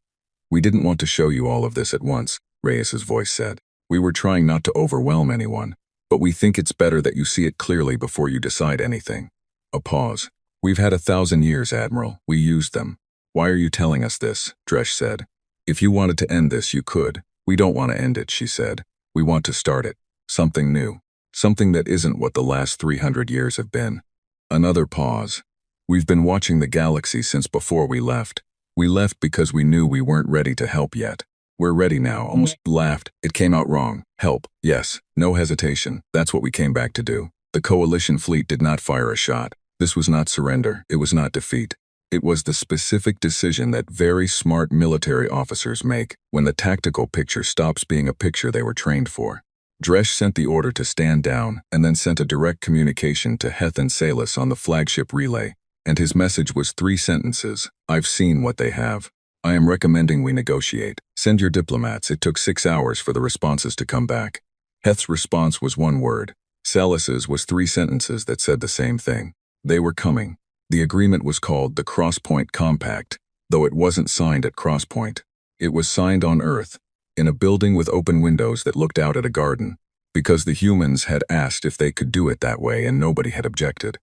"We didn't want to show you all of this at once," Reyes's voice said. "We were trying not to overwhelm anyone, but we think it's better that you see it clearly before you decide anything." A pause. "We've had 1,000 years, Admiral. We used them. Why are you telling us this?" Dresch said. "If you wanted to end this, you could. We don't want to end it," she said. "We want to start it. Something new. Something that isn't what the last 300 years have been." Another pause. "We've been watching the galaxy since before we left. We left because we knew we weren't ready to help yet. We're ready now." Almost laughed. "It came out wrong. Help. Yes. No hesitation. That's what we came back to do." The coalition fleet did not fire a shot. This was not surrender. It was not defeat. It was the specific decision that very smart military officers make when the tactical picture stops being a picture they were trained for. Dresch sent the order to stand down and then sent a direct communication to Heth and Salus on the flagship relay, and his message was 3 sentences. "I've seen what they have. I am recommending we negotiate. Send your diplomats." It took 6 hours for the responses to come back. Heth's response was 1 word. Salus's was 3 sentences that said the same thing. They were coming. The agreement was called the Crosspoint Compact, though it wasn't signed at Crosspoint. It was signed on Earth, in a building with open windows that looked out at a garden, because the humans had asked if they could do it that way and nobody had objected.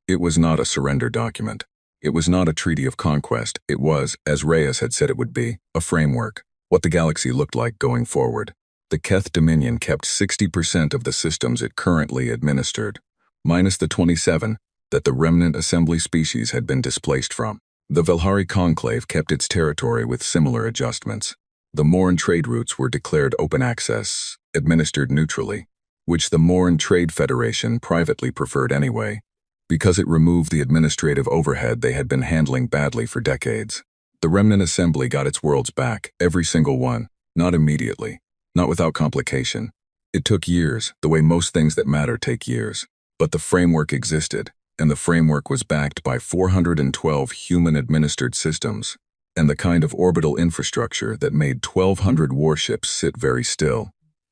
It was not a surrender document. It was not a treaty of conquest. It was, as Reyes had said it would be, a framework, what the galaxy looked like going forward. The Keth Dominion kept 60% of the systems it currently administered, minus the 27 that the remnant assembly species had been displaced from. The Velhari Conclave kept its territory with similar adjustments. The Moran trade routes were declared open access, administered neutrally, which the Moran Trade Federation privately preferred anyway, because it removed the administrative overhead they had been handling badly for decades. The remnant assembly got its worlds back, every single one, not immediately, not without complication. It took years, the way most things that matter take years. But the framework existed, and the framework was backed by 412 human-administered systems, and the kind of orbital infrastructure that made 1,200 warships sit very still.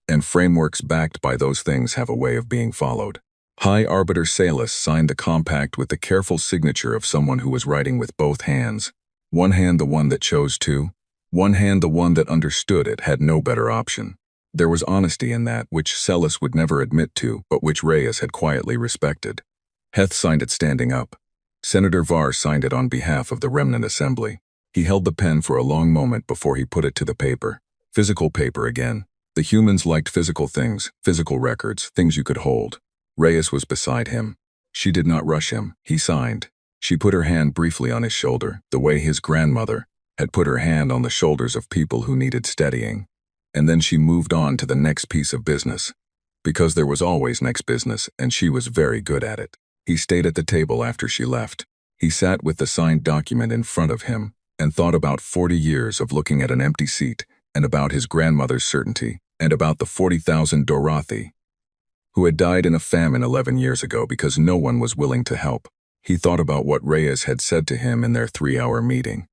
And frameworks backed by those things have a way of being followed. High Arbiter Salus signed the compact with the careful signature of someone who was writing with both hands. One hand the one that chose to, one hand the one that understood it had no better option. There was honesty in that which Salus would never admit to, but which Reyes had quietly respected. Heth signed it standing up. Senator Var signed it on behalf of the remnant assembly. He held the pen for a long moment before he put it to the paper. Physical paper again. The humans liked physical things, physical records, things you could hold. Reyes was beside him. She did not rush him. He signed. She put her hand briefly on his shoulder, the way his grandmother had put her hand on the shoulders of people who needed steadying. And then she moved on to the next piece of business. Because there was always next business, and she was very good at it. He stayed at the table after she left. He sat with the signed document in front of him and thought about 40 years of looking at an empty seat, and about his grandmother's certainty, and about the 40,000 Dorothi, who had died in a famine 11 years ago because no one was willing to help. He thought about what Reyes had said to him in their 3-hour meeting.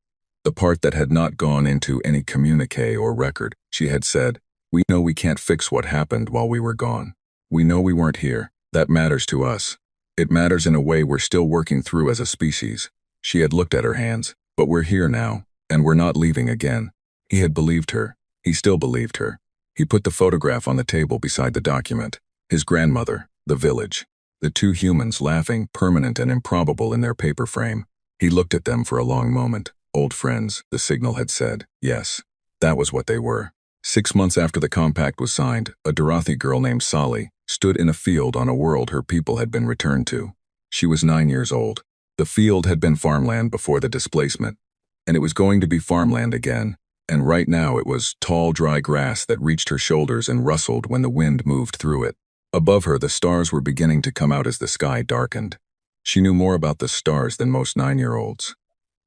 The part that had not gone into any communique or record. She had said, "We know we can't fix what happened while we were gone. We know we weren't here. That matters to us. It matters in a way we're still working through as a species." She had looked at her hands. "But we're here now, and we're not leaving again." He had believed her. He still believed her. He put the photograph on the table beside the document. His grandmother, the village, the 2 humans laughing, permanent and improbable in their paper frame. He looked at them for a long moment. Old friends, the signal had said. Yes, that was what they were. 6 months after the compact was signed, a Dorothi girl named Sali, stood in a field on a world her people had been returned to. She was 9 years old. The field had been farmland before the displacement, and it was going to be farmland again, and right now it was tall, dry grass that reached her shoulders and rustled when the wind moved through it. Above her, the stars were beginning to come out as the sky darkened. She knew more about the stars than most 9-year-olds.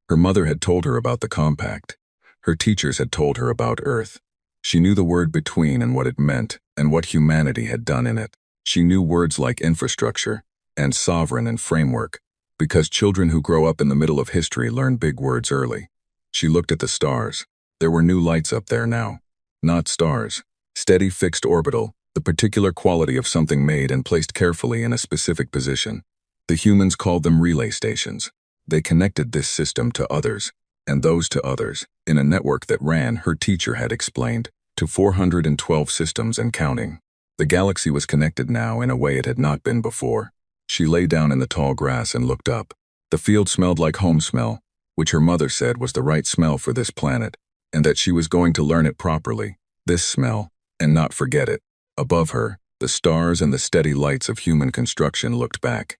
Her mother had told her about the compact. Her teachers had told her about Earth. She knew the word between and what it meant, and what humanity had done in it. She knew words like infrastructure, and sovereign and framework, because children who grow up in the middle of history learn big words early. She looked at the stars. There were new lights up there now. Not stars. Steady, fixed orbital, the particular quality of something made and placed carefully in a specific position. The humans called them relay stations. They connected this system to others, and those to others, in a network that ran, her teacher had explained, to 412 systems and counting. The galaxy was connected now in a way it had not been before. She lay down in the tall grass and looked up. The field smelled like home smell, which her mother said was the right smell for this planet, and that she was going to learn it properly, this smell, and not forget it. Above her, the stars and the steady lights of human construction looked back.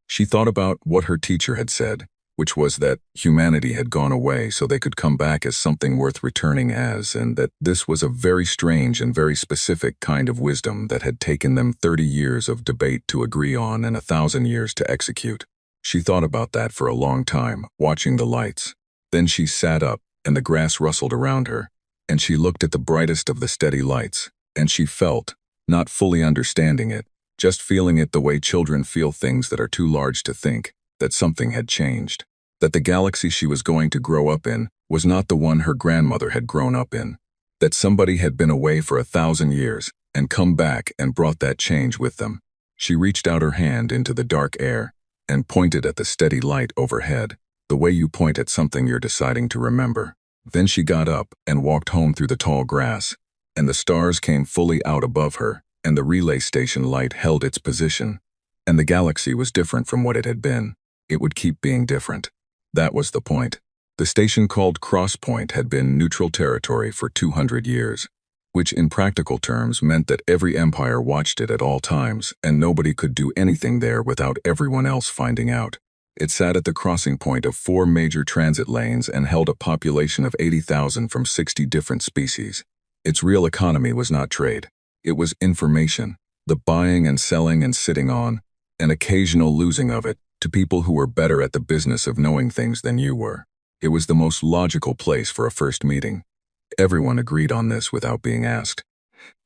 She thought about what her teacher had said, which was that humanity had gone away so they could come back as something worth returning as, and that this was a very strange and very specific kind of wisdom that had taken them 30 years of debate to agree on and 1,000 years to execute. She thought about that for a long time, watching the lights. Then she sat up, and the grass rustled around her, and she looked at the brightest of the steady lights, and she felt, not fully understanding it, just feeling it the way children feel things that are too large to think, that something had changed. That the galaxy she was going to grow up in was not the one her grandmother had grown up in. That somebody had been away for 1,000 years and come back and brought that change with them. She reached out her hand into the dark air and pointed at the steady light overhead, the way you point at something you're deciding to remember. Then she got up and walked home through the tall grass, and the stars came fully out above her, and the relay station light held its position. And the galaxy was different from what it had been. It would keep being different. That was the point. The station called Cross Point had been neutral territory for 200 years, which in practical terms meant that every empire watched it at all times, and nobody could do anything there without everyone else finding out. It sat at the crossing point of 4 major transit lanes and held a population of 80,000 from 60 different species. Its real economy was not trade. It was information, the buying and selling and sitting on, and occasional losing of it, to people who were better at the business of knowing things than you were. It was the most logical place for a first meeting. Everyone agreed on this without being asked.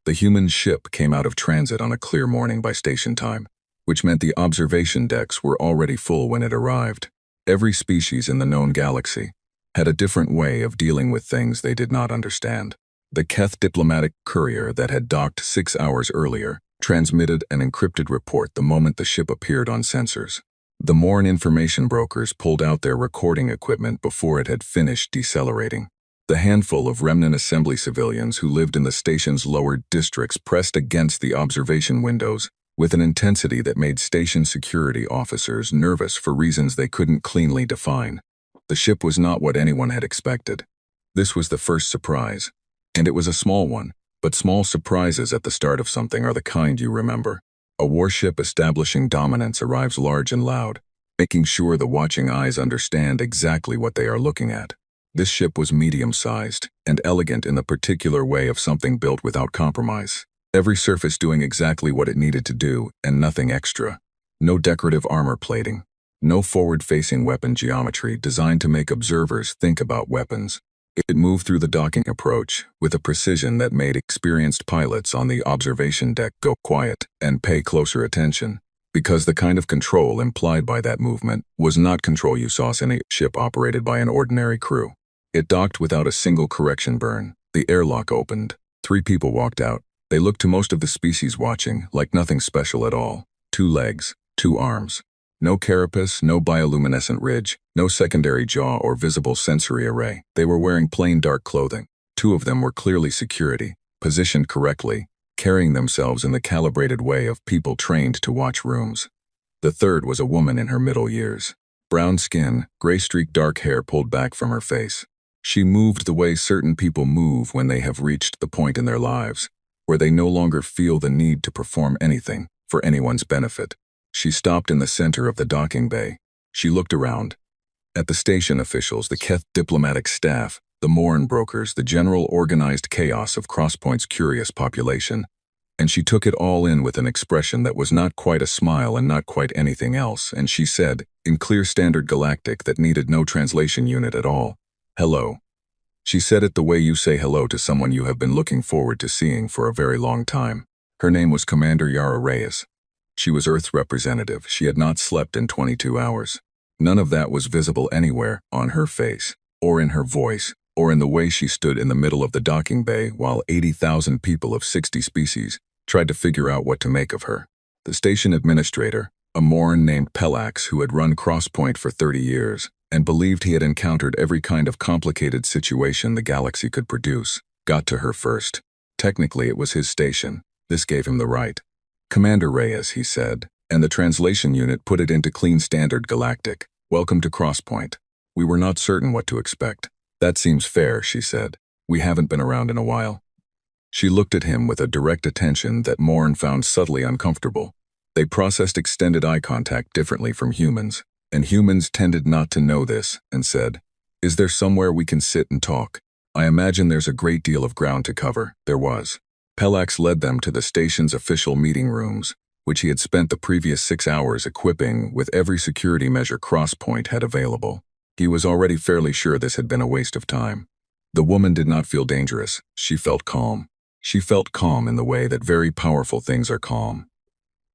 The human ship came out of transit on a clear morning by station time, which meant the observation decks were already full when it arrived. Every species in the known galaxy had a different way of dealing with things they did not understand. The Keth diplomatic courier that had docked 6 hours earlier transmitted an encrypted report the moment the ship appeared on sensors. The Morn information brokers pulled out their recording equipment before it had finished decelerating. The handful of remnant assembly civilians who lived in the station's lower districts pressed against the observation windows with an intensity that made station security officers nervous for reasons they couldn't cleanly define. The ship was not what anyone had expected. This was the first surprise, and it was a small one, but small surprises at the start of something are the kind you remember. A warship establishing dominance arrives large and loud, making sure the watching eyes understand exactly what they are looking at. This ship was medium-sized and elegant in the particular way of something built without compromise. Every surface doing exactly what it needed to do and nothing extra. No decorative armor plating. No forward-facing weapon geometry designed to make observers think about weapons. It moved through the docking approach with a precision that made experienced pilots on the observation deck go quiet and pay closer attention, because the kind of control implied by that movement was not control you saw in a ship operated by an ordinary crew. It docked without a single correction burn. The airlock opened. 3 people walked out. They looked to most of the species watching like nothing special at all. 2 legs, 2 arms. No carapace, no bioluminescent ridge, no secondary jaw or visible sensory array. They were wearing plain dark clothing. 2 of them were clearly security, positioned correctly, carrying themselves in the calibrated way of people trained to watch rooms. The third was a woman in her middle years. Brown skin, gray-streaked dark hair pulled back from her face. She moved the way certain people move when they have reached the point in their lives, where they no longer feel the need to perform anything for anyone's benefit. She stopped in the center of the docking bay. She looked around. At the station officials, the Keth diplomatic staff, the Morin brokers, the general organized chaos of Crosspoint's curious population. And she took it all in with an expression that was not quite a smile and not quite anything else, and she said, in clear standard Galactic that needed no translation unit at all, "Hello." She said it the way you say hello to someone you have been looking forward to seeing for a very long time. Her name was Commander Yara Reyes. She was Earth's representative. She had not slept in 22 hours. None of that was visible anywhere on her face, or in her voice, or in the way she stood in the middle of the docking bay while 80,000 people of 60 species tried to figure out what to make of her. The station administrator, a Morin named Pelax who had run Crosspoint for 30 years and believed he had encountered every kind of complicated situation the galaxy could produce, got to her first. Technically, it was his station. This gave him the right. "Commander Reyes," he said, and the translation unit put it into clean standard Galactic. "Welcome to Crosspoint. We were not certain what to expect." "That seems fair," she said. "We haven't been around in a while." She looked at him with a direct attention that Morin found subtly uncomfortable. They processed extended eye contact differently from humans, and humans tended not to know this, and said, "Is there somewhere we can sit and talk? I imagine there's a great deal of ground to cover." There was. Pelax led them to the station's official meeting rooms, which he had spent the previous 6 hours equipping with every security measure Crosspoint had available. He was already fairly sure this had been a waste of time. The woman did not feel dangerous. She felt calm. She felt calm in the way that very powerful things are calm.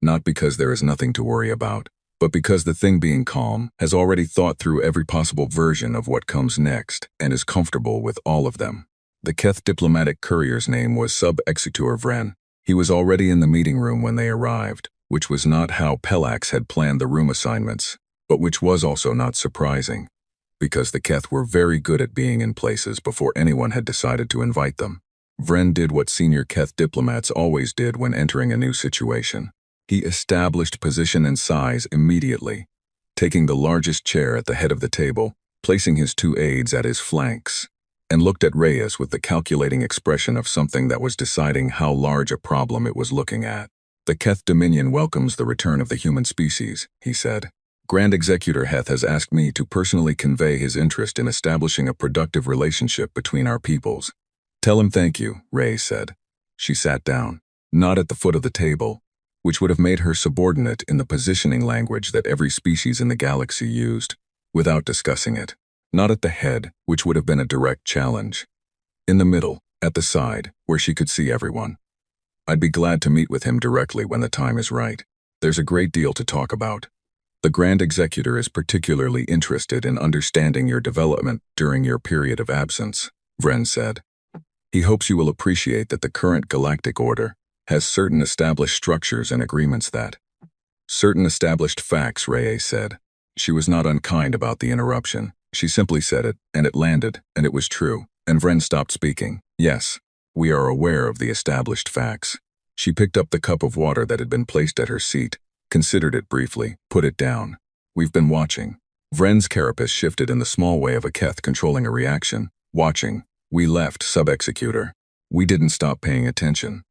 Not because there is nothing to worry about, but because the thing being calm has already thought through every possible version of what comes next and is comfortable with all of them. The Keth diplomatic courier's name was Sub-Executor Vren. He was already in the meeting room when they arrived, which was not how Pelax had planned the room assignments, but which was also not surprising, because the Keth were very good at being in places before anyone had decided to invite them. Vren did what senior Keth diplomats always did when entering a new situation. He established position and size immediately, taking the largest chair at the head of the table, placing his 2 aides at his flanks, and looked at Reyes with the calculating expression of something that was deciding how large a problem it was looking at. "The Keth Dominion welcomes the return of the human species," he said. "Grand Executor Heth has asked me to personally convey his interest in establishing a productive relationship between our peoples." "Tell him thank you," Reyes said. She sat down, not at the foot of the table, which would have made her subordinate in the positioning language that every species in the galaxy used, without discussing it. Not at the head, which would have been a direct challenge. In the middle, at the side, where she could see everyone. "I'd be glad to meet with him directly when the time is right. There's a great deal to talk about. The Grand Executor is particularly interested in understanding your development during your period of absence," Vren said. "He hopes you will appreciate that the current galactic order has certain established structures and agreements that—" "Certain established facts," Reyes said. She was not unkind about the interruption. She simply said it, and it landed, and it was true, and Vren stopped speaking. "Yes, we are aware of the established facts." She picked up the cup of water that had been placed at her seat, considered it briefly, put it down. "We've been watching." Vren's carapace shifted in the small way of a Keth controlling a reaction. "Watching. We left, Sub-Executor. We didn't stop paying attention."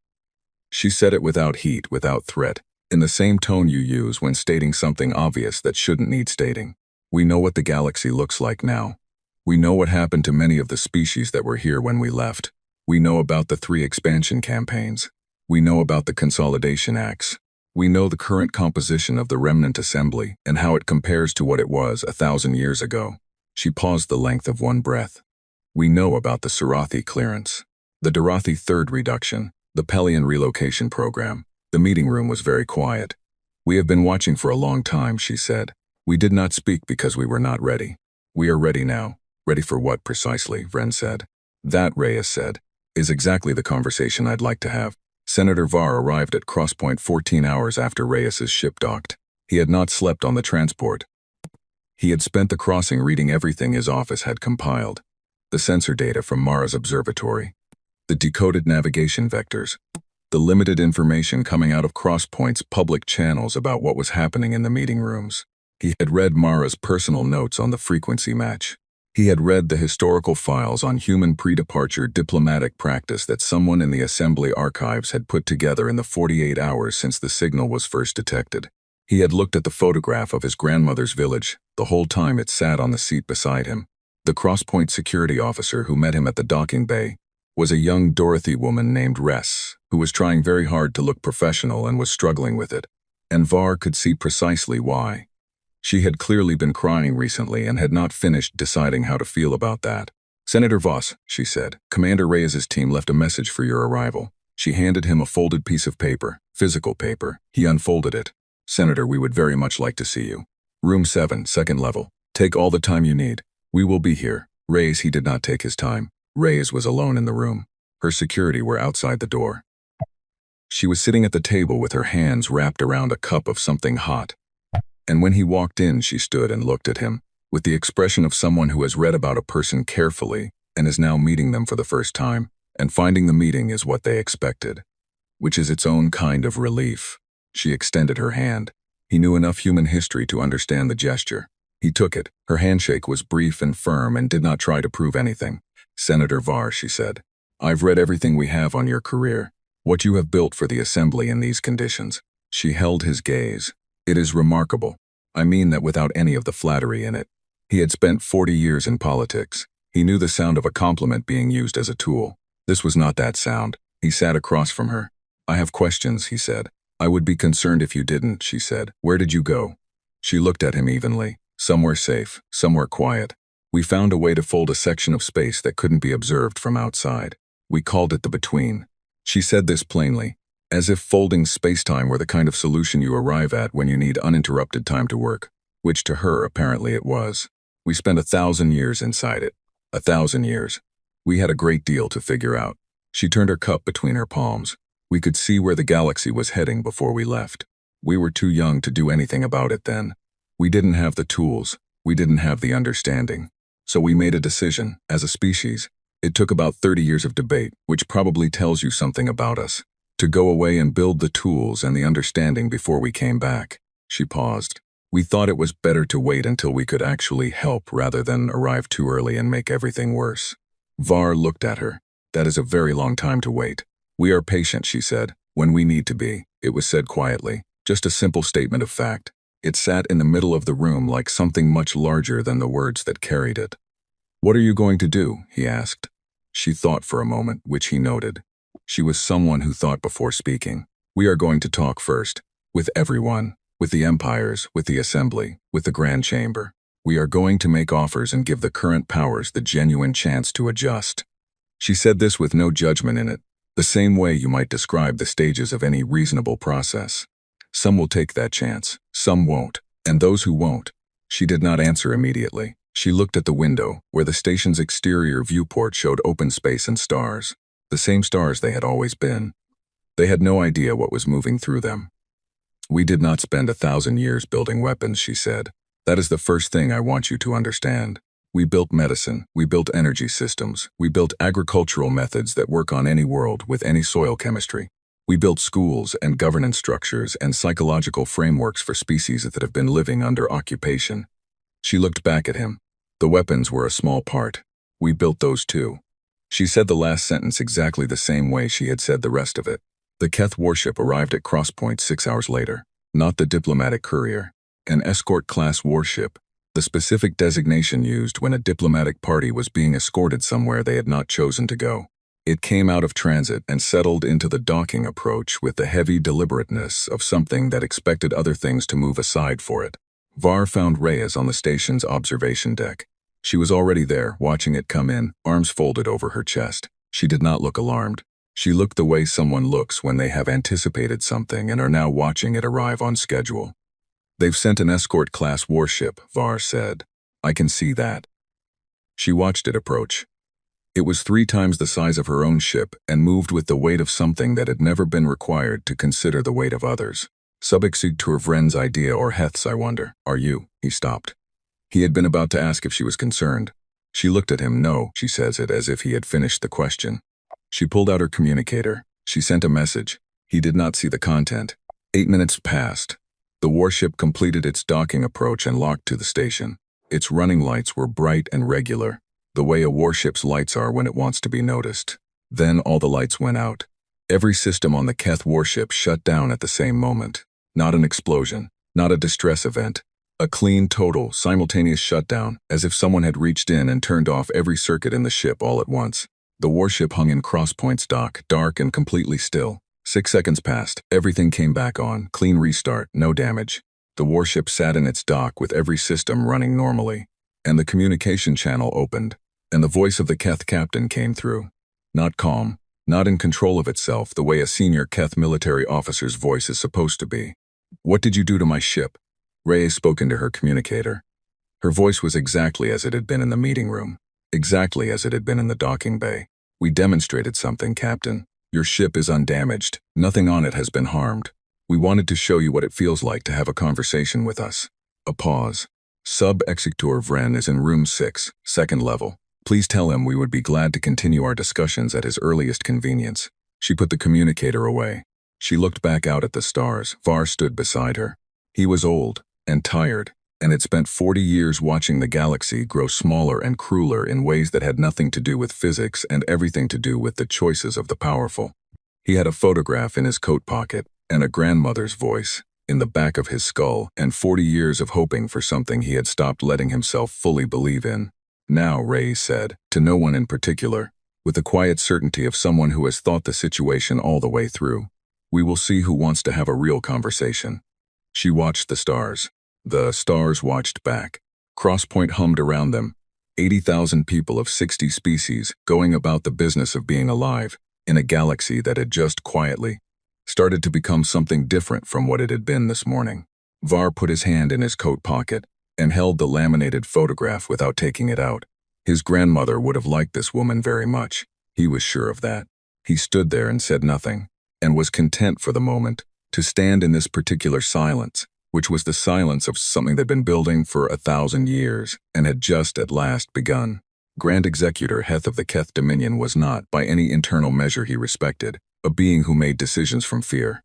She said it without heat, without threat, in the same tone you use when stating something obvious that shouldn't need stating. "We know what the galaxy looks like now. We know what happened to many of the species that were here when we left. We know about the 3 expansion campaigns. We know about the consolidation acts. We know the current composition of the remnant assembly and how it compares to what it was 1,000 years ago." She paused the length of one breath. "We know about the Sarathi clearance, the Darathi 3rd reduction, the Pelion relocation program." The meeting room was very quiet. "We have been watching for a long time," she said. "We did not speak because we were not ready. We are ready now." "Ready for what precisely?" Vren said. "That," Reyes said, "is exactly the conversation I'd like to have." Senator Var arrived at Crosspoint 14 hours after Reyes's ship docked. He had not slept on the transport. He had spent the crossing reading everything his office had compiled. The sensor data from Mara's observatory, the decoded navigation vectors, the limited information coming out of Crosspoint's public channels about what was happening in the meeting rooms. He had read Mara's personal notes on the frequency match. He had read the historical files on human pre-departure diplomatic practice that someone in the Assembly archives had put together in the 48 hours since the signal was first detected. He had looked at the photograph of his grandmother's village the whole time it sat on the seat beside him. The cross-point security officer who met him at the docking bay was a young Dorothy woman named Ress, who was trying very hard to look professional and was struggling with it. And Var could see precisely why. She had clearly been crying recently and had not finished deciding how to feel about that. "Senator Voss," she said, "Commander Reyes's team left a message for your arrival." She handed him a folded piece of paper, physical paper. He unfolded it. "Senator, we would very much like to see you. Room 7, second level. Take all the time you need. We will be here." Reyes, he did not take his time. Reyes was alone in the room. Her security were outside the door. She was sitting at the table with her hands wrapped around a cup of something hot. And when he walked in, she stood and looked at him, with the expression of someone who has read about a person carefully and is now meeting them for the first time, and finding the meeting is what they expected, which is its own kind of relief. She extended her hand. He knew enough human history to understand the gesture. He took it. Her handshake was brief and firm and did not try to prove anything. "Senator Var," she said, "I've read everything we have on your career, what you have built for the Assembly in these conditions." She held his gaze. "It is remarkable. I mean that without any of the flattery in it." He had spent 40 years in politics. He knew the sound of a compliment being used as a tool. This was not that sound. He sat across from her. "I have questions," he said. "I would be concerned if you didn't," she said. "Where did you go?" She looked at him evenly. "Somewhere safe, somewhere quiet. We found a way to fold a section of space that couldn't be observed from outside. We called it the between." She said this plainly, as if folding space-time were the kind of solution you arrive at when you need uninterrupted time to work, which to her apparently it was. "We spent 1,000 years inside it. 1,000 years. We had a great deal to figure out." She turned her cup between her palms. "We could see where the galaxy was heading before we left. We were too young to do anything about it then. We didn't have the tools. We didn't have the understanding. So we made a decision, as a species. It took about 30 years of debate, which probably tells you something about us, to go away and build the tools and the understanding before we came back." She paused. "We thought it was better to wait until we could actually help rather than arrive too early and make everything worse." Var looked at her. "That is a very long time to wait." "We are patient," she said, "when we need to be." It was said quietly, just a simple statement of fact. It sat in the middle of the room like something much larger than the words that carried it. "What are you going to do?" he asked. She thought for a moment, which he noted. She was someone who thought before speaking. "We are going to talk first. With everyone. With the empires, with the Assembly, with the Grand Chamber. We are going to make offers and give the current powers the genuine chance to adjust." She said this with no judgment in it, the same way you might describe the stages of any reasonable process. Some will take that chance, some won't, and those who won't. She did not answer immediately. She looked at the window, where the station's exterior viewport showed open space and stars. The same stars they had always been. They had no idea what was moving through them. "We did not spend 1,000 years building weapons," she said. "That is the first thing I want you to understand. We built medicine, we built energy systems, we built agricultural methods that work on any world with any soil chemistry. We built schools and governance structures and psychological frameworks for species that have been living under occupation." She looked back at him. "The weapons were a small part. We built those too." She said the last sentence exactly the same way she had said the rest of it. The Keth warship arrived at Crosspoint 6 hours later. Not the diplomatic courier. An escort-class warship, the specific designation used when a diplomatic party was being escorted somewhere they had not chosen to go. It came out of transit and settled into the docking approach with the heavy deliberateness of something that expected other things to move aside for it. Var found Reyes on the station's observation deck. She was already there, watching it come in, arms folded over her chest. She did not look alarmed. She looked the way someone looks when they have anticipated something and are now watching it arrive on schedule. "They've sent an escort-class warship," Var said. "I can see that." She watched it approach. It was 3 times the size of her own ship and moved with the weight of something that had never been required to consider the weight of others. "Subexig tur Vren's idea or Heth's, I wonder. Are you?" He stopped. He had been about to ask if she was concerned. She looked at him. "No," she says it as if he had finished the question. She pulled out her communicator. She sent a message. He did not see the content. 8 minutes passed. The warship completed its docking approach and locked to the station. Its running lights were bright and regular, the way a warship's lights are when it wants to be noticed. Then all the lights went out. Every system on the Keth warship shut down at the same moment. Not an explosion, not a distress event. A clean, total, simultaneous shutdown, as if someone had reached in and turned off every circuit in the ship all at once. The warship hung in Crosspoint's dock, dark and completely still. 6 seconds passed, everything came back on, clean restart, no damage. The warship sat in its dock with every system running normally. And the communication channel opened, and the voice of the Keth captain came through. Not calm, not in control of itself the way a senior Keth military officer's voice is supposed to be. "What did you do to my ship?" Reyes spoke into her communicator. Her voice was exactly as it had been in the meeting room, exactly as it had been in the docking bay. "We demonstrated something, Captain. Your ship is undamaged. Nothing on it has been harmed. We wanted to show you what it feels like to have a conversation with us." A pause. "Sub-Executor Vren is in room 6, second level. Please tell him we would be glad to continue our discussions at his earliest convenience." She put the communicator away. She looked back out at the stars. Var stood beside her. He was old and tired, and had spent 40 years watching the galaxy grow smaller and crueler in ways that had nothing to do with physics and everything to do with the choices of the powerful. He had a photograph in his coat pocket, and a grandmother's voice in the back of his skull, and 40 years of hoping for something he had stopped letting himself fully believe in. "Now," Ray said, to no one in particular, with the quiet certainty of someone who has thought the situation all the way through, "we will see who wants to have a real conversation." She watched the stars. The stars watched back. Crosspoint hummed around them. 80,000 people of 60 species going about the business of being alive in a galaxy that had just quietly started to become something different from what it had been this morning. Var put his hand in his coat pocket and held the laminated photograph without taking it out. His grandmother would have liked this woman very much. He was sure of that. He stood there and said nothing, and was content for the moment to stand in this particular silence, which was the silence of something that had been building for 1,000 years and had just at last begun. Grand Executor Heth of the Keth Dominion was not, by any internal measure he respected, a being who made decisions from fear.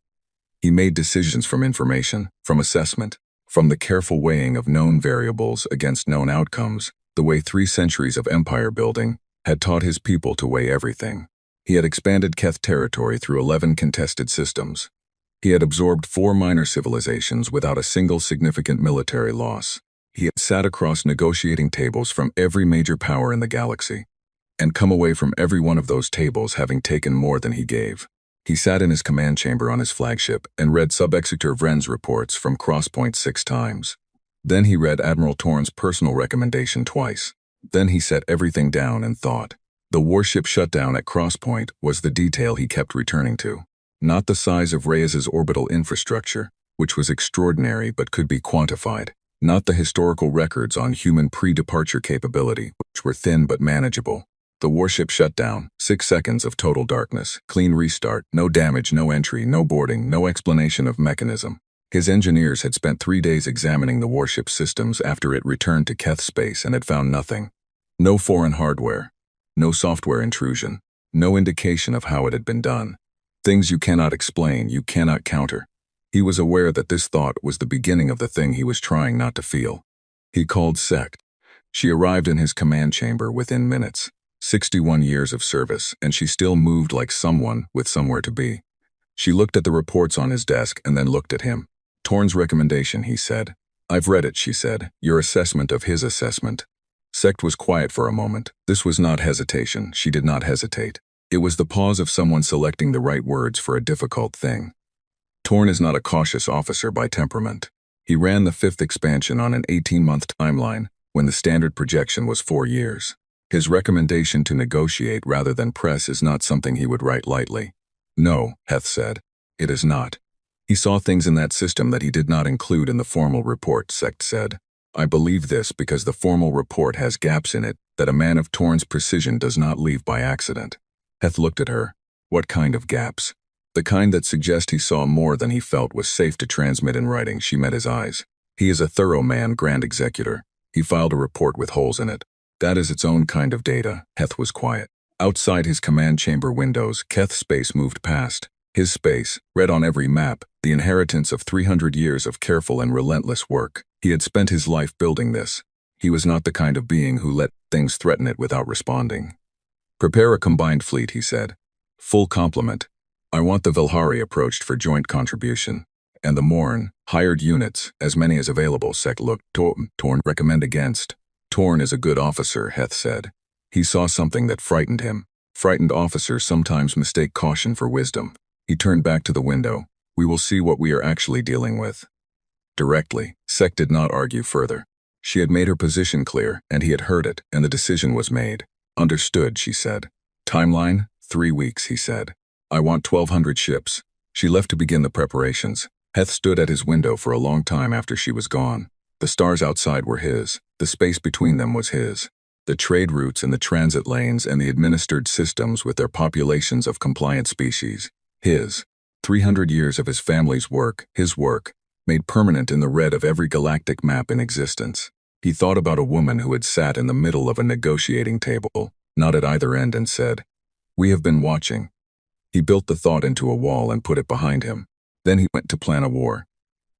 He made decisions from information, from assessment, from the careful weighing of known variables against known outcomes, the way 3 centuries of empire building had taught his people to weigh everything. He had expanded Keth territory through 11 contested systems. He had absorbed 4 minor civilizations without a single significant military loss. He had sat across negotiating tables from every major power in the galaxy, and come away from every one of those tables having taken more than he gave. He sat in his command chamber on his flagship and read Sub-Executor Vren's reports from Crosspoint 6 times. Then he read Admiral Torn's personal recommendation twice. Then he set everything down and thought. The warship shutdown at Crosspoint was the detail he kept returning to. Not the size of Reyes's orbital infrastructure, which was extraordinary but could be quantified. Not the historical records on human pre-departure capability, which were thin but manageable. The warship shut down, 6 seconds of total darkness, clean restart, no damage, no entry, no boarding, no explanation of mechanism. His engineers had spent 3 days examining the warship's systems after it returned to Keth space and had found nothing. No foreign hardware, no software intrusion, no indication of how it had been done. Things you cannot explain, you cannot counter. He was aware that this thought was the beginning of the thing he was trying not to feel. He called Sect. She arrived in his command chamber within minutes. 61 years of service, and she still moved like someone with somewhere to be. She looked at the reports on his desk and then looked at him. "Torn's recommendation," he said. "I've read it," she said. "Your assessment of his assessment." Sect was quiet for a moment. This was not hesitation. She did not hesitate. It was the pause of someone selecting the right words for a difficult thing. Torn is not a cautious officer by temperament. He ran the 5th expansion on an 18-month timeline when the standard projection was 4 years. His recommendation to negotiate rather than press is not something he would write lightly. "No," Heth said. "It is not." He saw things in that system that he did not include in the formal report, Sect said. "I believe this because the formal report has gaps in it that a man of Torn's precision does not leave by accident." Heth looked at her. What kind of gaps? The kind that suggest he saw more than he felt was safe to transmit in writing. She met his eyes. "He is a thorough man, Grand Executor. He filed a report with holes in it. That is its own kind of data." Heth was quiet. Outside his command chamber windows, Keth space moved past. His space, read on every map, the inheritance of 300 years of careful and relentless work. He had spent his life building this. He was not the kind of being who let things threaten it without responding. Prepare a combined fleet, he said. Full complement. I want the Velhari approached for joint contribution. And the Morn, hired units, as many as available, Sek looked. Torn recommend against. Torn is a good officer, Heth said. He saw something that frightened him. Frightened officers sometimes mistake caution for wisdom. He turned back to the window. We will see what we are actually dealing with. Directly, Sek did not argue further. She had made her position clear, and he had heard it, and the decision was made. Understood, she said. Timeline? 3 weeks, he said. I want 1,200 ships. She left to begin the preparations. Heth stood at his window for a long time after she was gone. The stars outside were his. The space between them was his. The trade routes and the transit lanes and the administered systems with their populations of compliant species. His. 300 years of his family's work, his work, made permanent in the red of every galactic map in existence. He thought about a woman who had sat in the middle of a negotiating table, not at either end, and said, "We have been watching." He built the thought into a wall and put it behind him. Then he went to plan a war.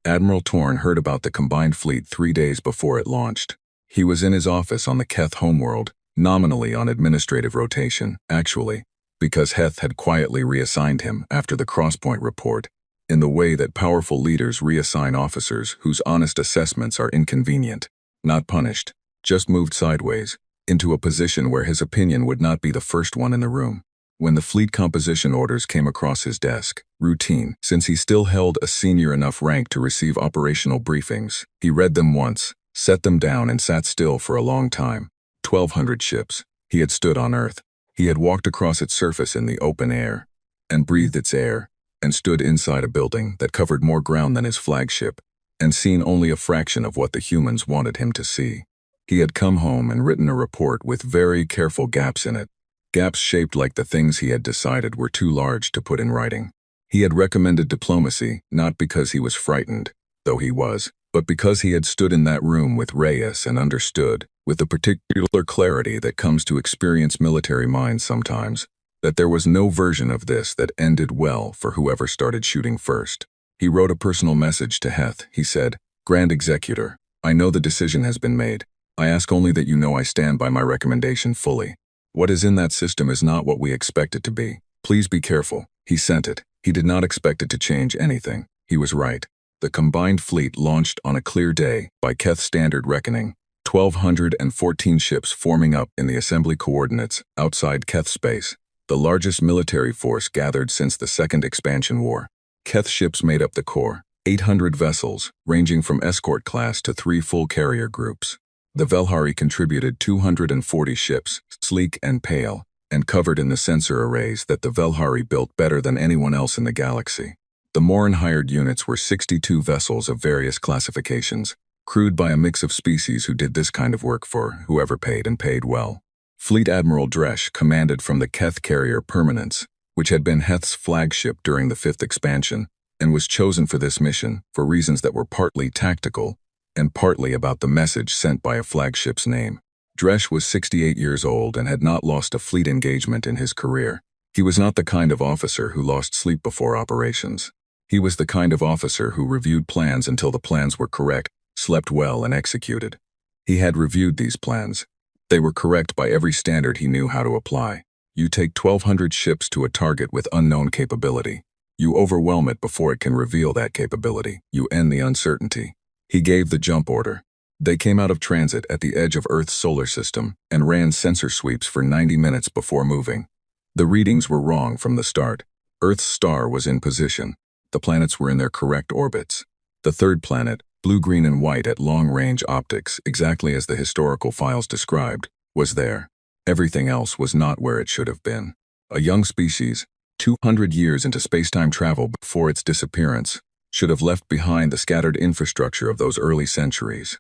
Admiral Torn heard about the combined fleet 3 days before it launched. He was in his office on the Keth homeworld, nominally on administrative rotation, actually, because Heth had quietly reassigned him after the Crosspoint report, in the way that powerful leaders reassign officers whose honest assessments are inconvenient, not punished, just moved sideways, into a position where his opinion would not be the first one in the room. When the fleet composition orders came across his desk, routine, since he still held a senior enough rank to receive operational briefings, he read them once, set them down, and sat still for a long time. 1,200 ships. He had stood on Earth. He had walked across its surface in the open air, and breathed its air, and stood inside a building that covered more ground than his flagship, and seen only a fraction of what the humans wanted him to see. He had come home and written a report with very careful gaps in it, gaps shaped like the things he had decided were too large to put in writing. He had recommended diplomacy, not because he was frightened, though he was, but because he had stood in that room with Reyes and understood, with the particular clarity that comes to experienced military minds sometimes, that there was no version of this that ended well for whoever started shooting first. He wrote a personal message to Heth. He said, "Grand Executor, I know the decision has been made. I ask only that you know I stand by my recommendation fully. What is in that system is not what we expect it to be. Please be careful." He sent it. He did not expect it to change anything. He was right. The combined fleet launched on a clear day, by Keth standard reckoning, 1,214 ships forming up in the assembly coordinates outside Keth space, the largest military force gathered since the Second Expansion War. Keth ships made up the core, 800 vessels, ranging from escort class to 3 full carrier groups. The Velhari contributed 240 ships, sleek and pale, and covered in the sensor arrays that the Velhari built better than anyone else in the galaxy. The Morin hired units were 62 vessels of various classifications, crewed by a mix of species who did this kind of work for whoever paid and paid well. Fleet Admiral Dresch commanded from the Keth carrier Permanence, which had been Heth's flagship during the 5th expansion, and was chosen for this mission for reasons that were partly tactical and partly about the message sent by a flagship's name. Dresch was 68 years old and had not lost a fleet engagement in his career. He was not the kind of officer who lost sleep before operations. He was the kind of officer who reviewed plans until the plans were correct, slept well, and executed. He had reviewed these plans. They were correct by every standard he knew how to apply. You take 1,200 ships to a target with unknown capability. You overwhelm it before it can reveal that capability. You end the uncertainty. He gave the jump order. They came out of transit at the edge of Earth's solar system and ran sensor sweeps for 90 minutes before moving. The readings were wrong from the start. Earth's star was in position. The planets were in their correct orbits. The third planet, blue, green, and white at long-range optics, exactly as the historical files described, was there. Everything else was not where it should have been. A young species, 200 years into space-time travel before its disappearance, should have left behind the scattered infrastructure of those early centuries.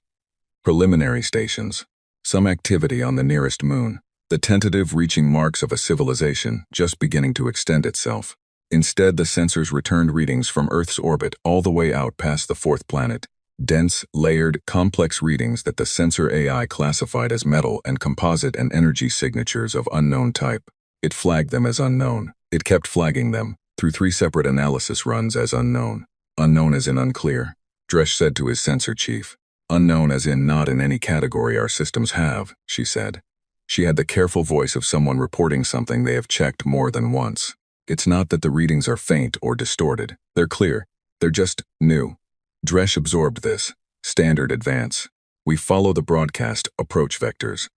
Preliminary stations. Some activity on the nearest moon. The tentative reaching marks of a civilization just beginning to extend itself. Instead, the sensors returned readings from Earth's orbit all the way out past the 4th planet. Dense, layered, complex readings that the sensor AI classified as metal and composite and energy signatures of unknown type. It flagged them as unknown. It kept flagging them, through 3 separate analysis runs, as unknown. Unknown as in unclear, Dresch said to his sensor chief. Unknown as in not in any category our systems have, she said. She had the careful voice of someone reporting something they have checked more than once. It's not that the readings are faint or distorted. They're clear. They're just new. Dresh absorbed this. Standard advance. We follow the broadcast approach vectors.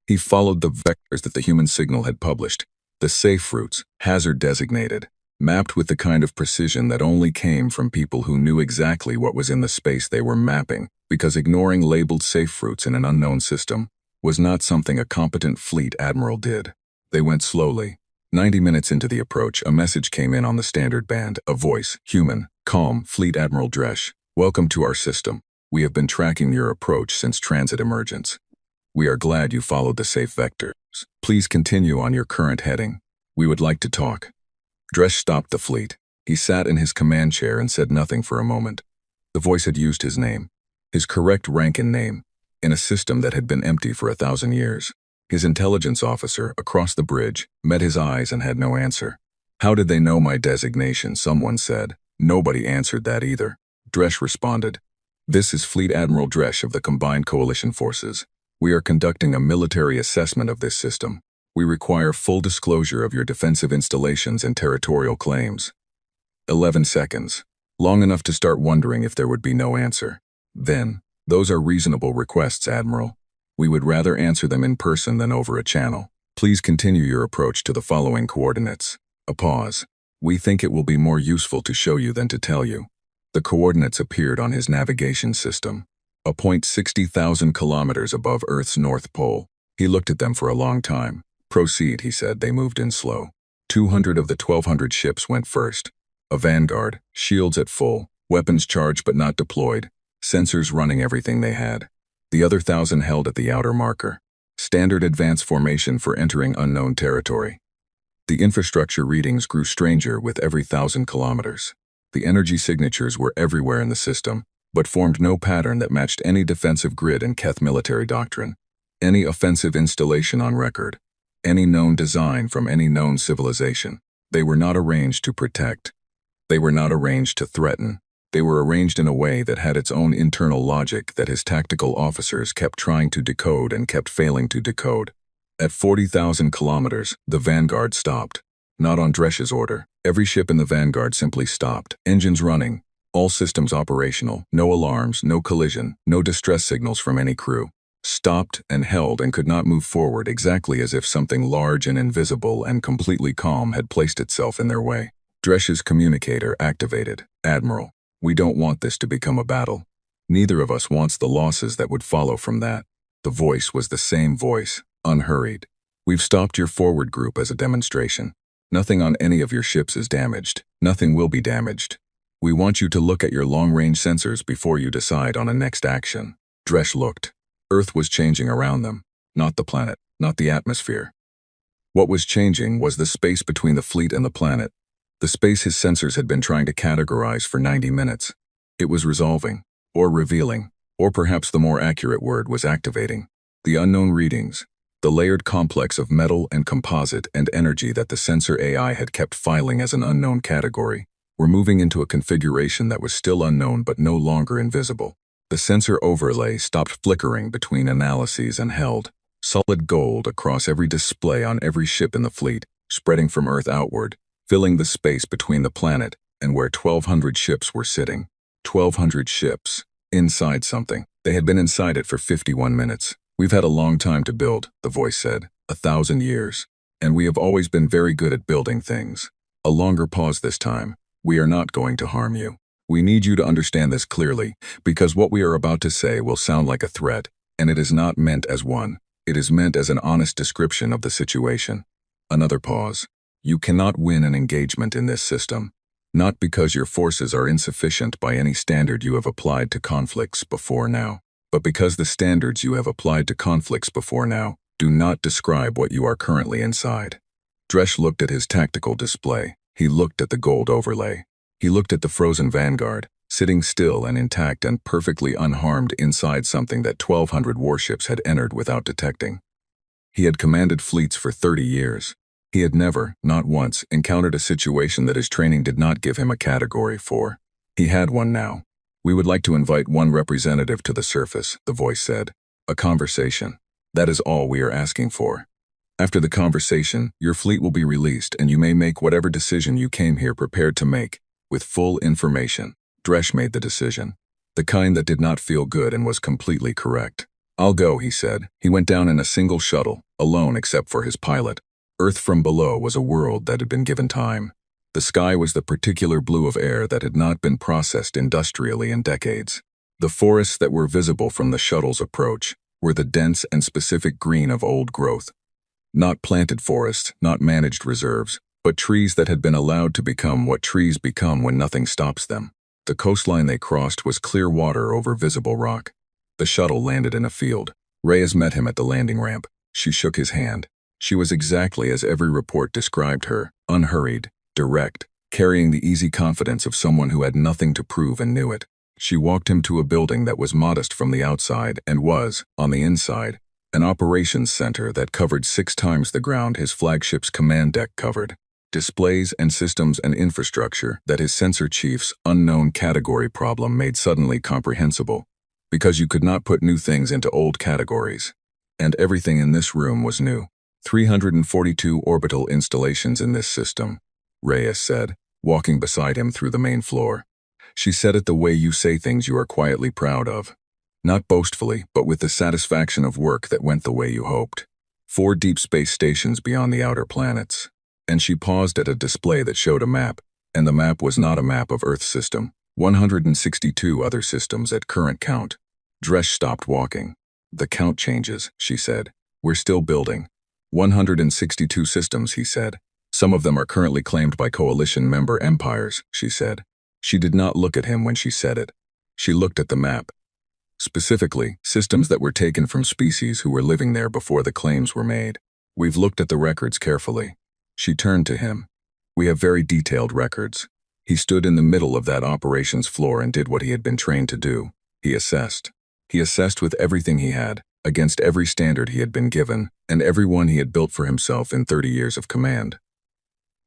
He followed the vectors that the human signal had published. The safe routes, hazard designated, mapped with the kind of precision that only came from people who knew exactly what was in the space they were mapping, because ignoring labeled safe routes in an unknown system was not something a competent fleet admiral did. They went slowly. 90 minutes into the approach, a message came in on the standard band, a voice, human, calm, Fleet Admiral Dresh. Welcome to our system. We have been tracking your approach since transit emergence. We are glad you followed the safe vectors. Please continue on your current heading. We would like to talk. Dresh stopped the fleet. He sat in his command chair and said nothing for a moment. The voice had used his name, his correct rank and name, in a system that had been empty for 1,000 years. His intelligence officer, across the bridge, met his eyes and had no answer. How did they know my designation? Someone said. Nobody answered that either. Dresh responded. This is Fleet Admiral Dresh of the Combined Coalition Forces. We are conducting a military assessment of this system. We require full disclosure of your defensive installations and territorial claims. 11 seconds. Long enough to start wondering if there would be no answer. Then, those are reasonable requests, Admiral. We would rather answer them in person than over a channel. Please continue your approach to the following coordinates. A pause. We think it will be more useful to show you than to tell you. The coordinates appeared on his navigation system. A point 60,000 kilometers above Earth's North Pole. He looked at them for a long time. Proceed, he said. They moved in slow. 200 of the 1,200 ships went first. A vanguard, shields at full, weapons charged but not deployed, sensors running everything they had. The other 1,000 held at the outer marker. Standard advance formation for entering unknown territory. The infrastructure readings grew stranger with every 1,000 kilometers. The energy signatures were everywhere in the system, but formed no pattern that matched any defensive grid in Keth military doctrine, any offensive installation on record, any known design from any known civilization. They were not arranged to protect. They were not arranged to threaten. They were arranged in a way that had its own internal logic that his tactical officers kept trying to decode and kept failing to decode. At 40,000 kilometers, the Vanguard stopped. Not on Dresh's order. Every ship in the Vanguard simply stopped. Engines running. All systems operational. No alarms, no collision, no distress signals from any crew. Stopped and held and could not move forward, exactly as if something large and invisible and completely calm had placed itself in their way. Dresh's communicator activated. Admiral, we don't want this to become a battle. Neither of us wants the losses that would follow from that. The voice was the same voice, unhurried. We've stopped your forward group as a demonstration. Nothing on any of your ships is damaged. Nothing will be damaged. We want you to look at your long-range sensors before you decide on a next action. Dresh looked. Earth was changing around them. Not the planet, not the atmosphere. What was changing was the space between the fleet and the planet. The space his sensors had been trying to categorize for 90 minutes. It was resolving, or revealing, or perhaps the more accurate word was activating. The unknown readings, the layered complex of metal and composite and energy that the sensor AI had kept filing as an unknown category, were moving into a configuration that was still unknown but no longer invisible. The sensor overlay stopped flickering between analyses and held, solid gold across every display on every ship in the fleet, spreading from Earth outward, filling the space between the planet and where 1,200 ships were sitting. 1,200 ships, inside something. They had been inside it for 51 minutes. We've had a long time to build, the voice said, 1,000 years. And we have always been very good at building things. A longer pause this time. We are not going to harm you. We need you to understand this clearly, because what we are about to say will sound like a threat, and it is not meant as one. It is meant as an honest description of the situation. Another pause. You cannot win an engagement in this system, not because your forces are insufficient by any standard you have applied to conflicts before now, but because the standards you have applied to conflicts before now do not describe what you are currently inside. Dresh looked at his tactical display. He looked at the gold overlay. He looked at the frozen Vanguard, sitting still and intact and perfectly unharmed inside something that 1,200 warships had entered without detecting. He had commanded fleets for 30 years. He had never, not once, encountered a situation that his training did not give him a category for. He had one now. We would like to invite one representative to the surface, the voice said. A conversation. That is all we are asking for. After the conversation, your fleet will be released and you may make whatever decision you came here prepared to make, with full information. Dresh made the decision. The kind that did not feel good and was completely correct. I'll go, he said. He went down in a single shuttle, alone except for his pilot. Earth from below was a world that had been given time. The sky was the particular blue of air that had not been processed industrially in decades. The forests that were visible from the shuttle's approach were the dense and specific green of old growth. Not planted forests, not managed reserves, but trees that had been allowed to become what trees become when nothing stops them. The coastline they crossed was clear water over visible rock. The shuttle landed in a field. Reyes met him at the landing ramp. She shook his hand. She was exactly as every report described her, unhurried, direct, carrying the easy confidence of someone who had nothing to prove and knew it. She walked him to a building that was modest from the outside and was, on the inside, an operations center that covered 6 times the ground his flagship's command deck covered. Displays and systems and infrastructure that his sensor chief's unknown category problem made suddenly comprehensible, because you could not put new things into old categories. And everything in this room was new. 342 orbital installations in this system, Reyes said, walking beside him through the main floor. She said it the way you say things you are quietly proud of. Not boastfully, but with the satisfaction of work that went the way you hoped. 4 deep space stations beyond the outer planets. And she paused at a display that showed a map, and the map was not a map of Earth's system. 162 other systems at current count. Dresh stopped walking. The count changes, she said. We're still building. 162 systems, he said. Some of them are currently claimed by coalition member empires, she said. She did not look at him when she said it. She looked at the map. Specifically, systems that were taken from species who were living there before the claims were made. We've looked at the records carefully. She turned to him. We have very detailed records. He stood in the middle of that operations floor and did what he had been trained to do. He assessed. He assessed with everything he had, against every standard he had been given, and every one he had built for himself in 30 years of command.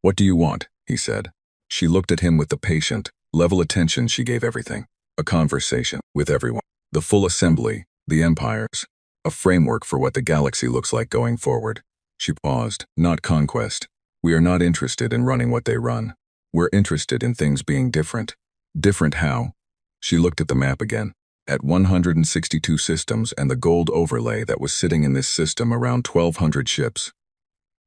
What do you want? He said. She looked at him with the patient, level attention she gave everything. A conversation with everyone. The full assembly, the empires. A framework for what the galaxy looks like going forward. She paused. Not conquest. We are not interested in running what they run. We're interested in things being different. Different how? She looked at the map again. At 162 systems and the gold overlay that was sitting in this system around 1,200 ships.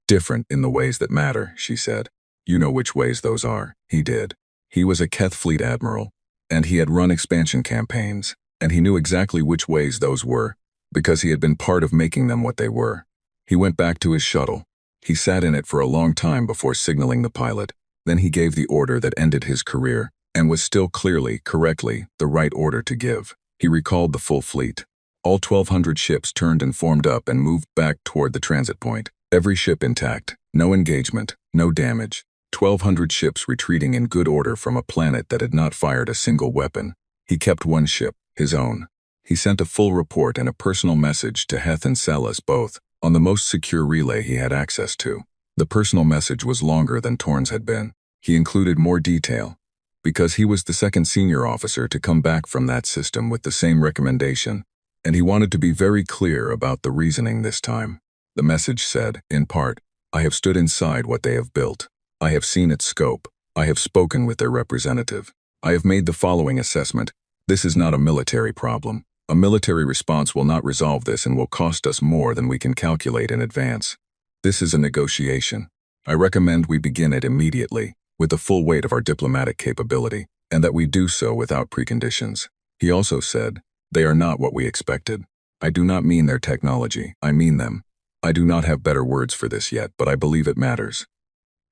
Different in the ways that matter, she said. You know which ways those are. He did. He was a Keth Fleet admiral, and he had run expansion campaigns, and he knew exactly which ways those were, because he had been part of making them what they were. He went back to his shuttle. He sat in it for a long time before signaling the pilot. Then he gave the order that ended his career, and was still clearly, correctly, the right order to give. He recalled the full fleet. All 1,200 ships turned and formed up and moved back toward the transit point. Every ship intact, no engagement, no damage. 1,200 ships retreating in good order from a planet that had not fired a single weapon. He kept one ship, his own. He sent a full report and a personal message to Heth and Celis both, on the most secure relay he had access to. The personal message was longer than Torn's had been. He included more detail, because he was the second senior officer to come back from that system with the same recommendation, and he wanted to be very clear about the reasoning this time. The message said, in part, I have stood inside what they have built. I have seen its scope. I have spoken with their representative. I have made the following assessment. This is not a military problem. A military response will not resolve this and will cost us more than we can calculate in advance. This is a negotiation. I recommend we begin it immediately, with the full weight of our diplomatic capability, and that we do so without preconditions. He also said, they are not what we expected. I do not mean their technology, I mean them. I do not have better words for this yet, but I believe it matters.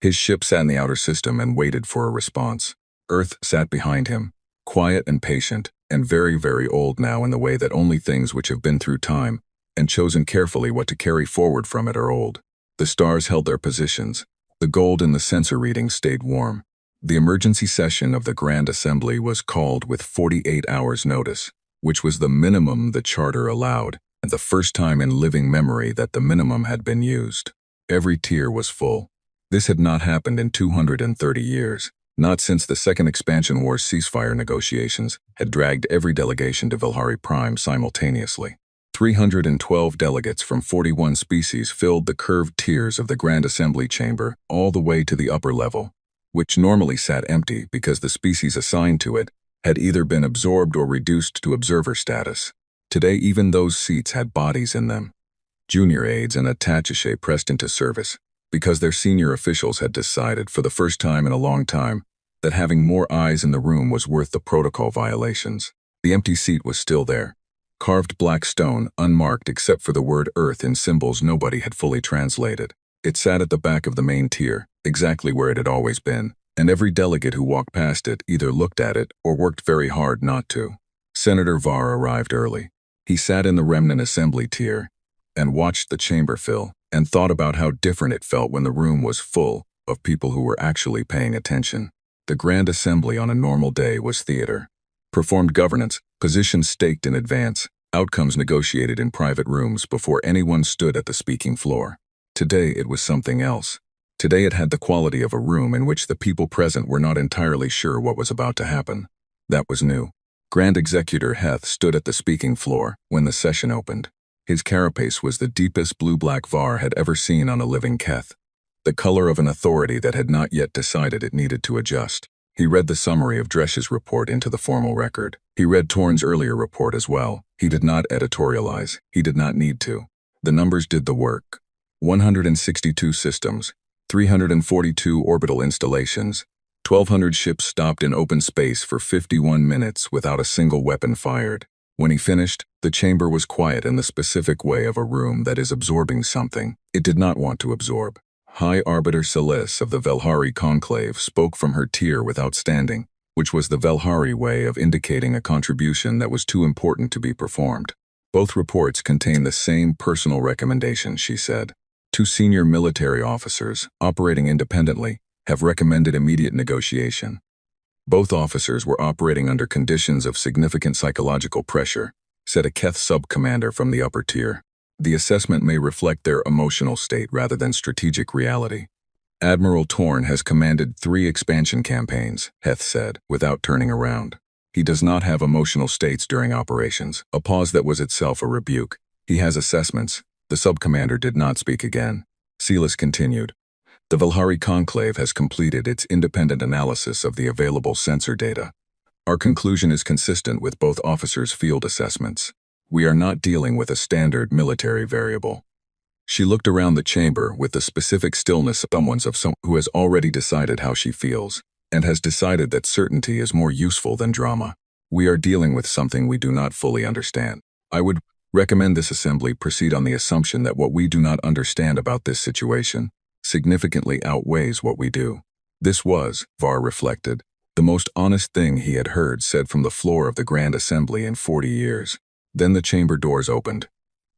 His ship sat in the outer system and waited for a response. Earth sat behind him, quiet and patient, and very, very old now in the way that only things which have been through time, and chosen carefully what to carry forward from it are old. The stars held their positions. The gold in the sensor readings stayed warm. The emergency session of the Grand Assembly was called with 48 hours' notice, which was the minimum the charter allowed, and the first time in living memory that the minimum had been used. Every tier was full. This had not happened in 230 years. Not since the Second Expansion War's ceasefire negotiations had dragged every delegation to Velhari Prime simultaneously. 312 delegates from 41 species filled the curved tiers of the Grand Assembly Chamber all the way to the upper level, which normally sat empty because the species assigned to it had either been absorbed or reduced to observer status. Today, even those seats had bodies in them. Junior aides and attachés pressed into service because their senior officials had decided for the first time in a long time that having more eyes in the room was worth the protocol violations. The empty seat was still there. Carved black stone, unmarked except for the word Earth in symbols nobody had fully translated. It sat at the back of the main tier, exactly where it had always been, and every delegate who walked past it either looked at it or worked very hard not to. Senator Var arrived early. He sat in the remnant assembly tier and watched the chamber fill and thought about how different it felt when the room was full of people who were actually paying attention. The Grand Assembly on a normal day was theater. Performed governance, positions staked in advance, outcomes negotiated in private rooms before anyone stood at the speaking floor. Today it was something else. Today it had the quality of a room in which the people present were not entirely sure what was about to happen. That was new. Grand Executor Heth stood at the speaking floor when the session opened. His carapace was the deepest blue-black Var had ever seen on a living Keth, the color of an authority that had not yet decided it needed to adjust. He read the summary of Dresch's report into the formal record. He read Torn's earlier report as well. He did not editorialize. He did not need to. The numbers did the work. 162 systems, 342 orbital installations, 1,200 ships stopped in open space for 51 minutes without a single weapon fired. When he finished, the chamber was quiet in the specific way of a room that is absorbing something it did not want to absorb. High Arbiter Celeste of the Velhari Conclave spoke from her tier without standing, which was the Velhari way of indicating a contribution that was too important to be performed. Both reports contain the same personal recommendation, she said. 2 senior military officers, operating independently, have recommended immediate negotiation. Both officers were operating under conditions of significant psychological pressure, said a Keth sub-commander from the upper tier. The assessment may reflect their emotional state rather than strategic reality. Admiral Torn has commanded 3 expansion campaigns, Heth said, without turning around. He does not have emotional states during operations, a pause that was itself a rebuke. He has assessments. The sub-commander did not speak again. Silas continued. The Velhari Conclave has completed its independent analysis of the available sensor data. Our conclusion is consistent with both officers' field assessments. We are not dealing with a standard military variable. She looked around the chamber with the specific stillness of someone who has already decided how she feels, and has decided that certainty is more useful than drama. We are dealing with something we do not fully understand. I would recommend this assembly proceed on the assumption that what we do not understand about this situation significantly outweighs what we do. This was, Var reflected, the most honest thing he had heard said from the floor of the Grand Assembly in 40 years. Then the chamber doors opened.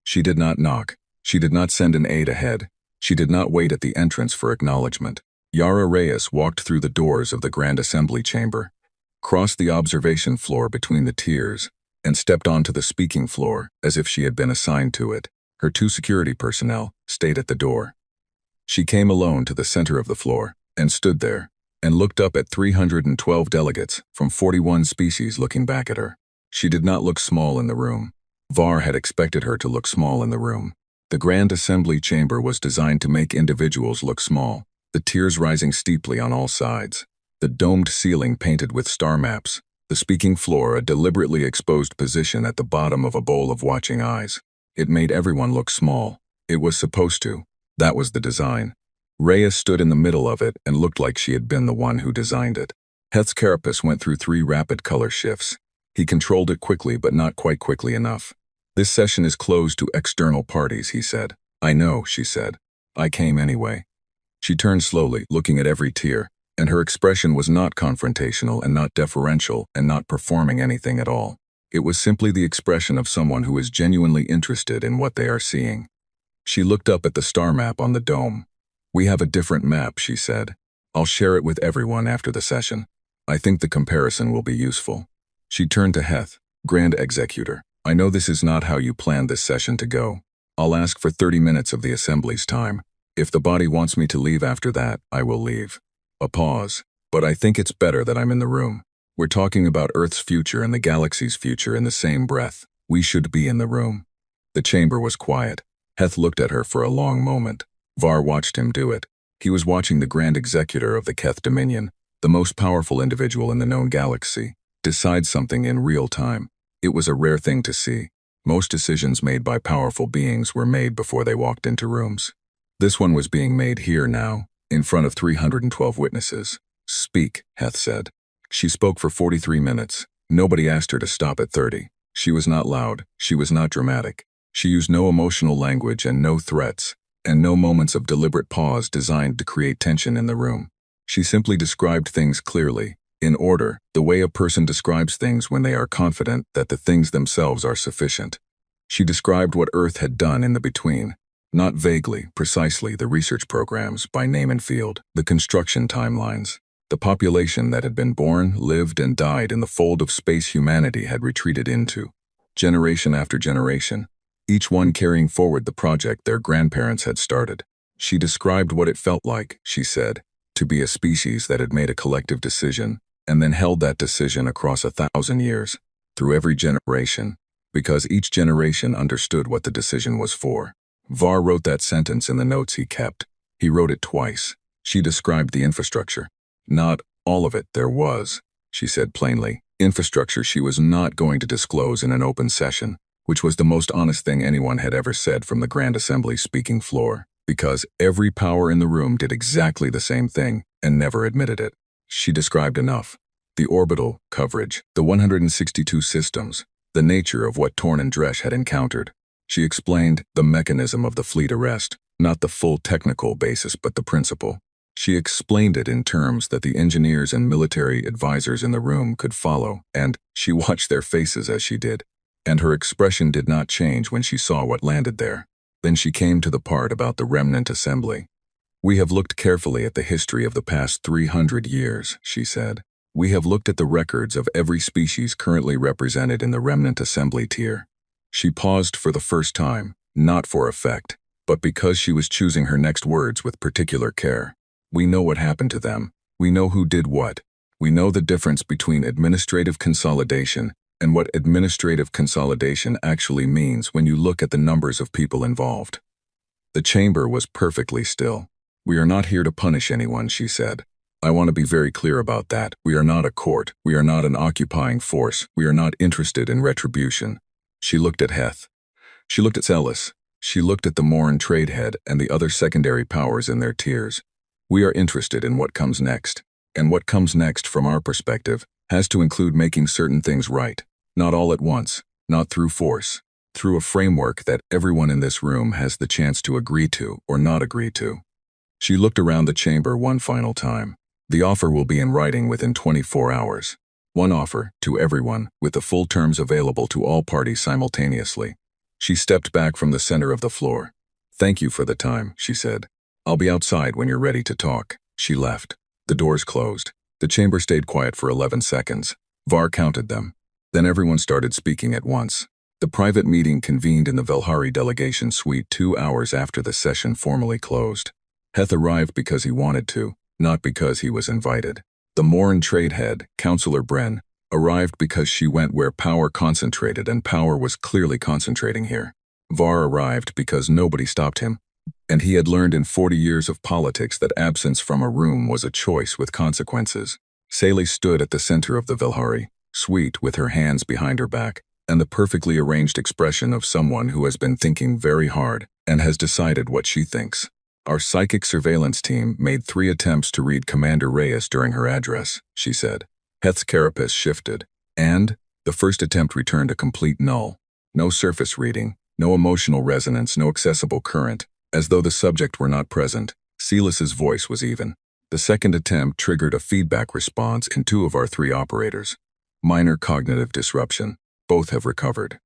She did not knock. She did not send an aide ahead. She did not wait at the entrance for acknowledgement. Yara Reyes walked through the doors of the Grand Assembly chamber, crossed the observation floor between the tiers, and stepped onto the speaking floor as if she had been assigned to it. Her 2 security personnel stayed at the door. She came alone to the center of the floor and stood there and looked up at 312 delegates from 41 species looking back at her. She did not look small in the room. Var had expected her to look small in the room. The Grand Assembly chamber was designed to make individuals look small, the tiers rising steeply on all sides, the domed ceiling painted with star maps, the speaking floor a deliberately exposed position at the bottom of a bowl of watching eyes. It made everyone look small. It was supposed to. That was the design. Reyes stood in the middle of it and looked like she had been the one who designed it. Heth's carapace went through 3 rapid color shifts. He controlled it quickly, but not quite quickly enough. This session is closed to external parties, he said. I know, she said. I came anyway. She turned slowly, looking at every tier, and her expression was not confrontational and not deferential and not performing anything at all. It was simply the expression of someone who is genuinely interested in what they are seeing. She looked up at the star map on the dome. We have a different map, she said. I'll share it with everyone after the session. I think the comparison will be useful. She turned to Heth, Grand Executor. I know this is not how you planned this session to go. I'll ask for 30 minutes of the Assembly's time. If the body wants me to leave after that, I will leave. A pause. But I think it's better that I'm in the room. We're talking about Earth's future and the galaxy's future in the same breath. We should be in the room. The chamber was quiet. Heth looked at her for a long moment. Var watched him do it. He was watching the Grand Executor of the Keth Dominion, the most powerful individual in the known galaxy, decide something in real time. It was a rare thing to see. Most decisions made by powerful beings were made before they walked into rooms. This one was being made here now, in front of 312 witnesses. Speak, Heth said. She spoke for 43 minutes. Nobody asked her to stop at 30. She was not loud. She was not dramatic. She used no emotional language and no threats, and no moments of deliberate pause designed to create tension in the room. She simply described things clearly, in order, the way a person describes things when they are confident that the things themselves are sufficient. She described what Earth had done in the between, not vaguely, precisely the research programs by name and field, the construction timelines. The population that had been born, lived, and died in the fold of space humanity had retreated into, generation after generation, each one carrying forward the project their grandparents had started. She described what it felt like, she said, to be a species that had made a collective decision, and then held that decision across 1,000 years, through every generation, because each generation understood what the decision was for. Var wrote that sentence in the notes he kept. He wrote it twice. She described the infrastructure. Not all of it there was, she said plainly. Infrastructure she was not going to disclose in an open session, which was the most honest thing anyone had ever said from the Grand Assembly's speaking floor, because every power in the room did exactly the same thing and never admitted it. She described enough. The orbital coverage, the 162 systems, the nature of what Torn and Dresch had encountered. She explained the mechanism of the fleet arrest, not the full technical basis but the principle. She explained it in terms that the engineers and military advisors in the room could follow, and she watched their faces as she did. And her expression did not change when she saw what landed there. Then she came to the part about the remnant assembly. We have looked carefully at the history of the past 300 years, she said. We have looked at the records of every species currently represented in the remnant assembly tier. She paused for the first time, not for effect, but because she was choosing her next words with particular care. We know what happened to them. We know who did what. We know the difference between administrative consolidation and what administrative consolidation actually means when you look at the numbers of people involved. The chamber was perfectly still. We are not here to punish anyone, she said. I want to be very clear about that. We are not a court. We are not an occupying force. We are not interested in retribution. She looked at Heth. She looked at Celis. She looked at the Morn tradehead and the other secondary powers in their tiers. We are interested in what comes next. And what comes next, from our perspective, has to include making certain things right. Not all at once, not through force, through a framework that everyone in this room has the chance to agree to or not agree to. She looked around the chamber one final time. The offer will be in writing within 24 hours. One offer, to everyone, with the full terms available to all parties simultaneously. She stepped back from the center of the floor. Thank you for the time, she said. I'll be outside when you're ready to talk. She left. The doors closed. The chamber stayed quiet for 11 seconds. Var counted them. Then everyone started speaking at once. The private meeting convened in the Velhari delegation suite 2 hours after the session formally closed. Heth arrived because he wanted to, not because he was invited. The Morn tradehead, Councillor Bren, arrived because she went where power concentrated, and power was clearly concentrating here. Var arrived because nobody stopped him, and he had learned in 40 years of politics that absence from a room was a choice with consequences. Saley stood at the center of the Velhari suite with her hands behind her back, and the perfectly arranged expression of someone who has been thinking very hard and has decided what she thinks. Our psychic surveillance team made 3 attempts to read Commander Reyes during her address, she said. Heth's carapace shifted, and the first attempt returned a complete null. No surface reading, no emotional resonance, no accessible current, as though the subject were not present. Celis's voice was even. The second attempt triggered a feedback response in 2 of our 3 operators. Minor cognitive disruption. Both have recovered.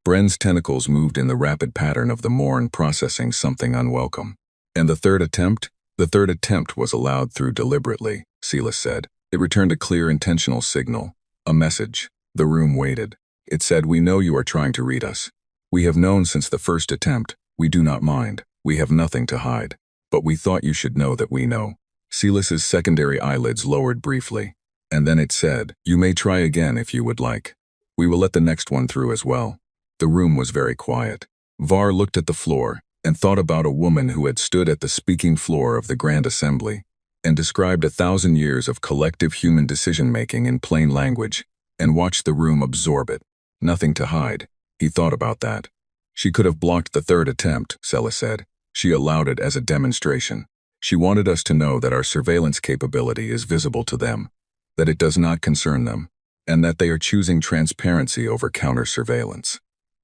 Bren's tentacles moved in the rapid pattern of the Morn processing something unwelcome. And the third attempt? The third attempt was allowed through deliberately, Celis said. It returned a clear intentional signal. A message. The room waited. It said, we know you are trying to read us. We have known since the first attempt. We do not mind. We have nothing to hide. But we thought you should know that we know. Silas's secondary eyelids lowered briefly, and then it said, "You may try again if you would like. We will let the next one through as well." The room was very quiet. Var looked at the floor and thought about a woman who had stood at the speaking floor of the Grand Assembly and described 1,000 years of collective human decision-making in plain language and watched the room absorb it. Nothing to hide. He thought about that. She could have blocked the third attempt, Sella said. She allowed it as a demonstration. She wanted us to know that our surveillance capability is visible to them, that it does not concern them, and that they are choosing transparency over counter-surveillance.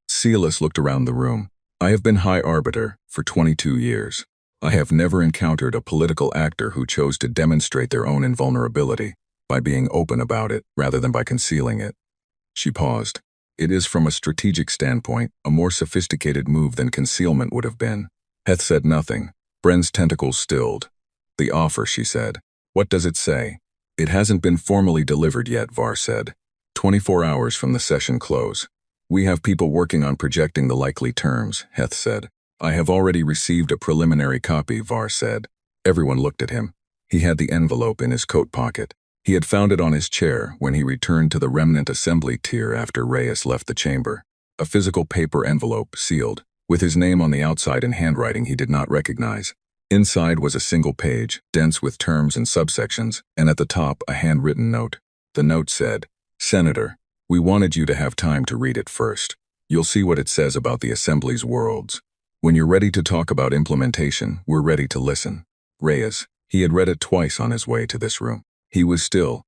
Silas looked around the room. I have been High Arbiter for 22 years. I have never encountered a political actor who chose to demonstrate their own invulnerability by being open about it rather than by concealing it. She paused. It is, from a strategic standpoint, a more sophisticated move than concealment would have been. Heth said nothing. Bren's tentacles stilled. The offer, she said. What does it say? It hasn't been formally delivered yet, Var said. 24 hours from the session close. We have people working on projecting the likely terms, Heth said. I have already received a preliminary copy, Var said. Everyone looked at him. He had the envelope in his coat pocket. He had found it on his chair when he returned to the remnant assembly tier after Reyes left the chamber. A physical paper envelope, sealed, with his name on the outside in handwriting he did not recognize. Inside was a single page, dense with terms and subsections, and at the top a handwritten note. The note said, Senator, we wanted you to have time to read it first. You'll see what it says about the Assembly's worlds. When you're ready to talk about implementation, we're ready to listen. Reyes. He had read it twice on his way to this room. He was still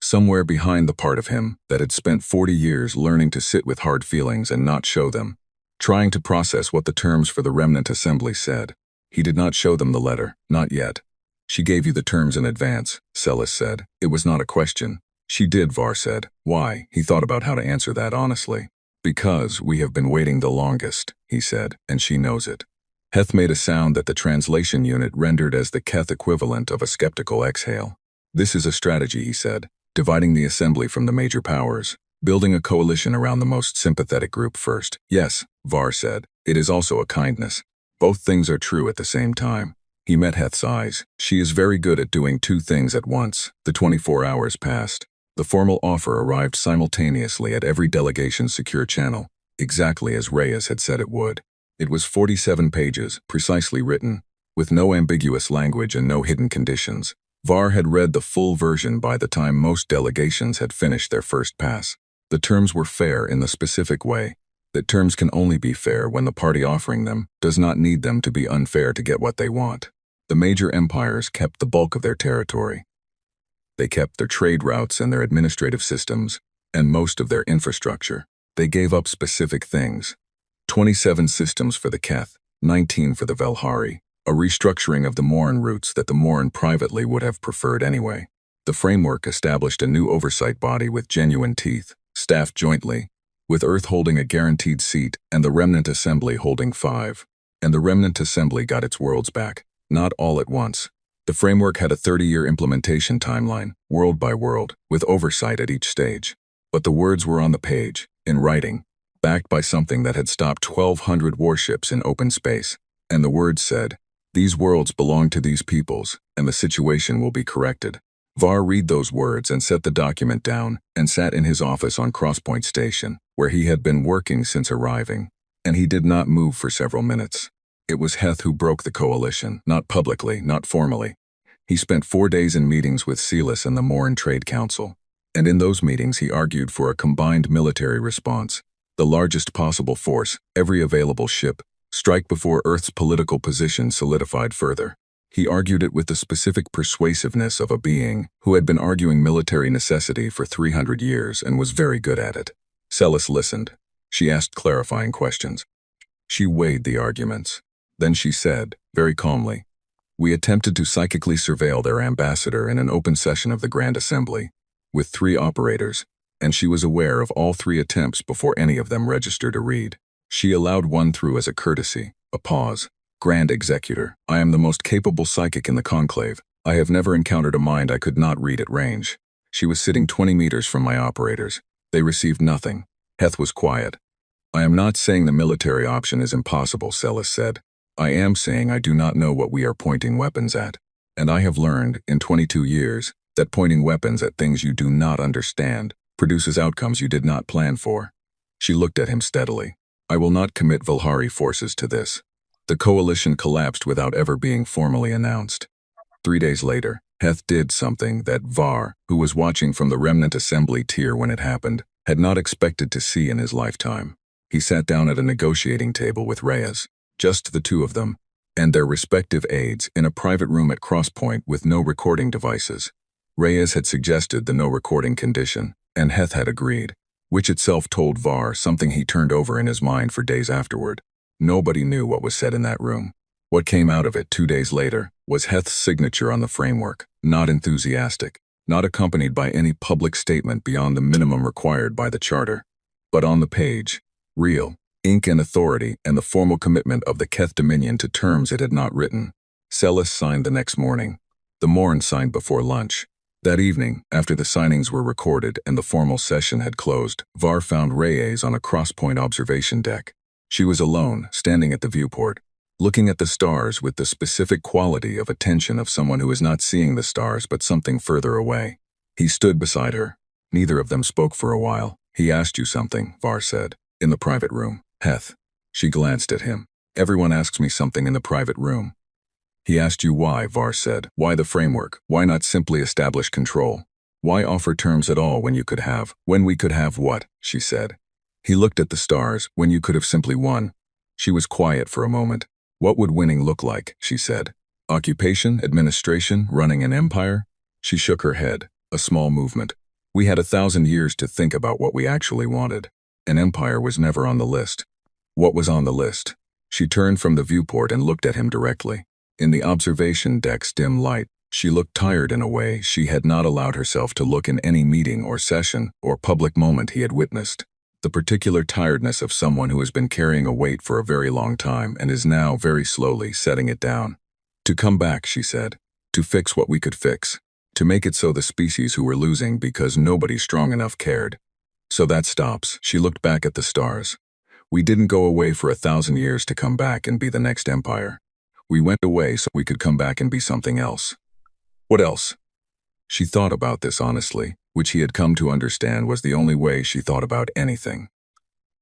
somewhere behind the part of him that had spent 40 years learning to sit with hard feelings and not show them, trying to process what the terms for the remnant assembly said. He did not show them the letter, not yet. She gave you the terms in advance, Celis said. It was not a question. She did, Var said. Why? He thought about how to answer that honestly. Because we have been waiting the longest, he said, and she knows it. Heth made a sound that the translation unit rendered as the Keth equivalent of a skeptical exhale. This is a strategy, he said, dividing the assembly from the major powers, building a coalition around the most sympathetic group first. Yes, Var said, it is also a kindness. Both things are true at the same time. He met Heth's eyes. She is very good at doing two things at once. The 24 hours passed. The formal offer arrived simultaneously at every delegation's secure channel, exactly as Reyes had said it would. It was 47 pages, precisely written, with no ambiguous language and no hidden conditions. Var had read the full version by the time most delegations had finished their first pass. The terms were fair in the specific way that terms can only be fair when the party offering them does not need them to be unfair to get what they want. The major empires kept the bulk of their territory. They kept their trade routes and their administrative systems, and most of their infrastructure. They gave up specific things. 27 systems for the Keth, 19 for the Velhari, a restructuring of the Morin routes that the Morin privately would have preferred anyway. The framework established a new oversight body with genuine teeth, staffed jointly, with Earth holding a guaranteed seat and the Remnant Assembly holding 5. And the Remnant Assembly got its worlds back, not all at once. The framework had a 30-year implementation timeline, world by world, with oversight at each stage. But the words were on the page, in writing, backed by something that had stopped 1,200 warships in open space. And the words said, these worlds belong to these peoples, and the situation will be corrected. Var read those words and set the document down and sat in his office on Crosspoint Station, where he had been working since arriving. And he did not move for several minutes. It was Heth who broke the coalition, not publicly, not formally. He spent 4 days in meetings with Silas and the Morin Trade Council. And in those meetings he argued for a combined military response, the largest possible force, every available ship, strike before Earth's political position solidified further. He argued it with the specific persuasiveness of a being who had been arguing military necessity for 300 years and was very good at it. Celis listened. She asked clarifying questions. She weighed the arguments. Then she said, very calmly, we attempted to psychically surveil their ambassador in an open session of the Grand Assembly, with 3 operators, and she was aware of all 3 attempts before any of them registered to read. She allowed one through as a courtesy, a pause. Grand Executor, I am the most capable psychic in the conclave. I have never encountered a mind I could not read at range. She was sitting 20 meters from my operators. They received nothing. Heth was quiet. I am not saying the military option is impossible, Celis said. I am saying I do not know what we are pointing weapons at. And I have learned, in 22 years, that pointing weapons at things you do not understand produces outcomes you did not plan for. She looked at him steadily. I will not commit Valhari forces to this. The coalition collapsed without ever being formally announced. 3 days later, Heth did something that Var, who was watching from the remnant assembly tier when it happened, had not expected to see in his lifetime. He sat down at a negotiating table with Reyes, just the two of them, and their respective aides in a private room at Crosspoint with no recording devices. Reyes had suggested the no recording condition, and Heth had agreed, which itself told Var something he turned over in his mind for days afterward. Nobody knew what was said in that room. What came out of it 2 days later was Heth's signature on the framework, not enthusiastic, not accompanied by any public statement beyond the minimum required by the charter, but on the page, real, ink and authority and the formal commitment of the Keth Dominion to terms it had not written. Celis signed the next morning. The Morn signed before lunch. That evening, after the signings were recorded and the formal session had closed, Var found Reyes on a Crosspoint observation deck. She was alone, standing at the viewport, looking at the stars with the specific quality of attention of someone who is not seeing the stars but something further away. He stood beside her. Neither of them spoke for a while. He asked you something, Var said, in the private room. Heth. She glanced at him. Everyone asks me something in the private room. He asked you why, Var said. Why the framework? Why not simply establish control? Why offer terms at all when we could have what? She said. He looked at the stars, when you could have simply won. She was quiet for a moment. What would winning look like? She said. Occupation, administration, running an empire? She shook her head, a small movement. We had 1,000 years to think about what we actually wanted. An empire was never on the list. What was on the list? She turned from the viewport and looked at him directly. In the observation deck's dim light, she looked tired in a way she had not allowed herself to look in any meeting or session or public moment he had witnessed. The particular tiredness of someone who has been carrying a weight for a very long time and is now very slowly setting it down. To come back, she said. To fix what we could fix. To make it so the species who were losing because nobody strong enough cared. So that stops. She looked back at the stars. We didn't go away for 1,000 years to come back and be the next empire. We went away so we could come back and be something else. What else? She thought about this honestly, which he had come to understand was the only way she thought about anything.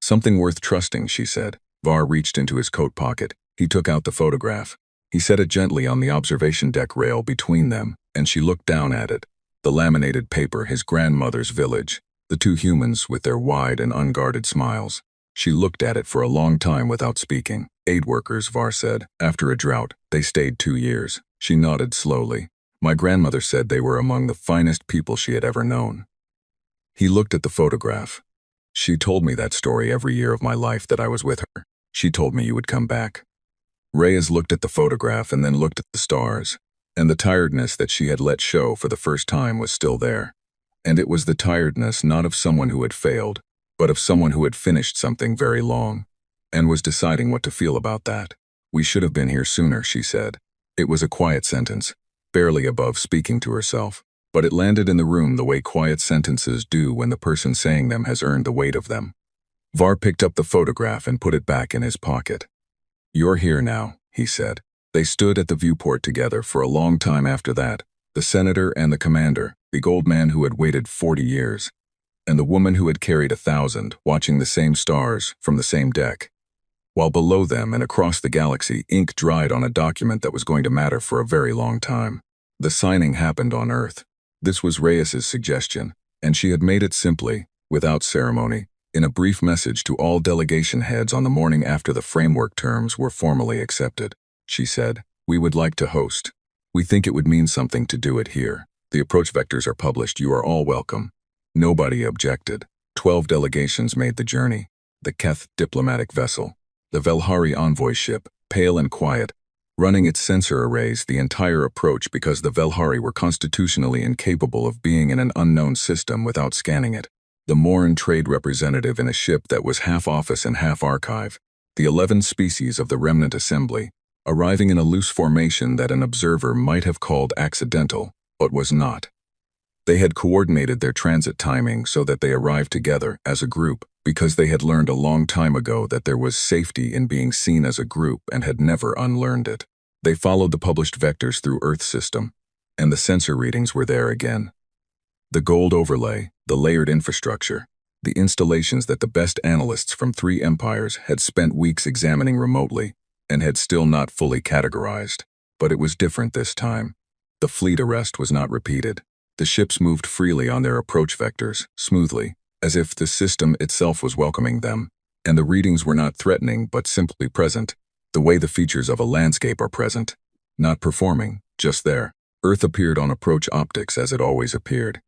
Something worth trusting, she said. Var reached into his coat pocket. He took out the photograph. He set it gently on the observation deck rail between them, and she looked down at it. The laminated paper, his grandmother's village, the two humans with their wide and unguarded smiles. She looked at it for a long time without speaking. Aid workers, Var said. After a drought, they stayed 2 years. She nodded slowly. My grandmother said they were among the finest people she had ever known. He looked at the photograph. She told me that story every year of my life that I was with her. She told me you would come back. Reyes looked at the photograph and then looked at the stars, and the tiredness that she had let show for the first time was still there. And it was the tiredness not of someone who had failed, but of someone who had finished something very long, and was deciding what to feel about that. We should have been here sooner, she said. It was a quiet sentence, barely above speaking to herself, but it landed in the room the way quiet sentences do when the person saying them has earned the weight of them. Var picked up the photograph and put it back in his pocket. You're here now, he said. They stood at the viewport together for a long time after that, the senator and the commander, the old man who had waited 40 years, and the woman who had carried 1,000, watching the same stars from the same deck. While below them and across the galaxy, ink dried on a document that was going to matter for a very long time. The signing happened on Earth. This was Reyes's suggestion, and she had made it simply, without ceremony, in a brief message to all delegation heads on the morning after the framework terms were formally accepted. She said, "We would like to host. We think it would mean something to do it here. The approach vectors are published. You are all welcome." Nobody objected. 12 delegations made the journey. The Keth diplomatic vessel. The Valhari envoy ship, pale and quiet, running its sensor arrays the entire approach because the Valhari were constitutionally incapable of being in an unknown system without scanning it. The Moran trade representative in a ship that was half office and half archive. The 11 species of the remnant assembly, arriving in a loose formation that an observer might have called accidental, but was not. They had coordinated their transit timing so that they arrived together as a group because they had learned a long time ago that there was safety in being seen as a group and had never unlearned it. They followed the published vectors through Earth system, and the sensor readings were there again. The gold overlay, the layered infrastructure, the installations that the best analysts from 3 empires had spent weeks examining remotely and had still not fully categorized. But it was different this time. The fleet arrest was not repeated. The ships moved freely on their approach vectors, smoothly, as if the system itself was welcoming them, and the readings were not threatening but simply present, the way the features of a landscape are present. Not performing, just there. Earth appeared on approach optics as it always appeared.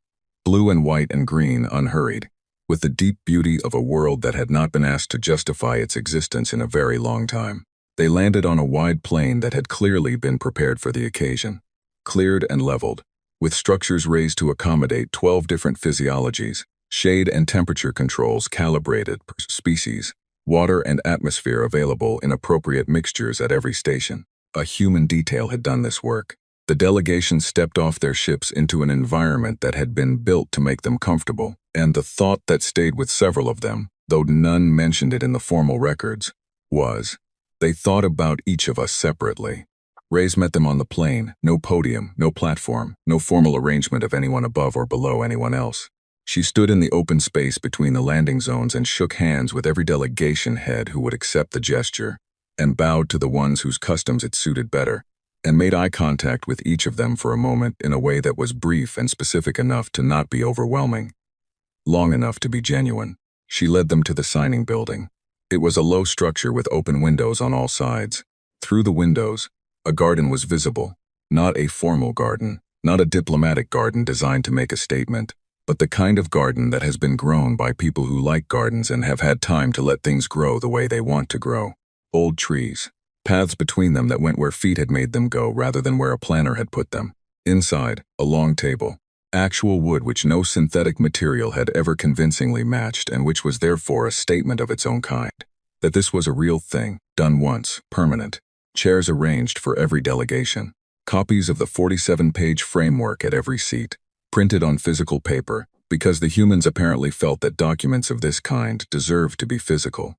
Blue and white and green, unhurried, with the deep beauty of a world that had not been asked to justify its existence in a very long time. They landed on a wide plain that had clearly been prepared for the occasion. Cleared and leveled, with structures raised to accommodate 12 different physiologies, shade and temperature controls calibrated per species, water and atmosphere available in appropriate mixtures at every station. A human detail had done this work. The delegation stepped off their ships into an environment that had been built to make them comfortable, and the thought that stayed with several of them, though none mentioned it in the formal records, was, they thought about each of us separately. Reyes met them on the plain, no podium, no platform, no formal arrangement of anyone above or below anyone else. She stood in the open space between the landing zones and shook hands with every delegation head who would accept the gesture, and bowed to the ones whose customs it suited better, and made eye contact with each of them for a moment in a way that was brief and specific enough to not be overwhelming, long enough to be genuine. She led them to the signing building. It was a low structure with open windows on all sides. Through the windows, a garden was visible, not a formal garden, not a diplomatic garden designed to make a statement, but the kind of garden that has been grown by people who like gardens and have had time to let things grow the way they want to grow. Old trees, paths between them that went where feet had made them go rather than where a planner had put them. Inside, a long table. Actual wood which no synthetic material had ever convincingly matched and which was therefore a statement of its own kind. That this was a real thing, done once, permanent. Chairs arranged for every delegation. Copies of the 47-page framework at every seat. Printed on physical paper, because the humans apparently felt that documents of this kind deserved to be physical.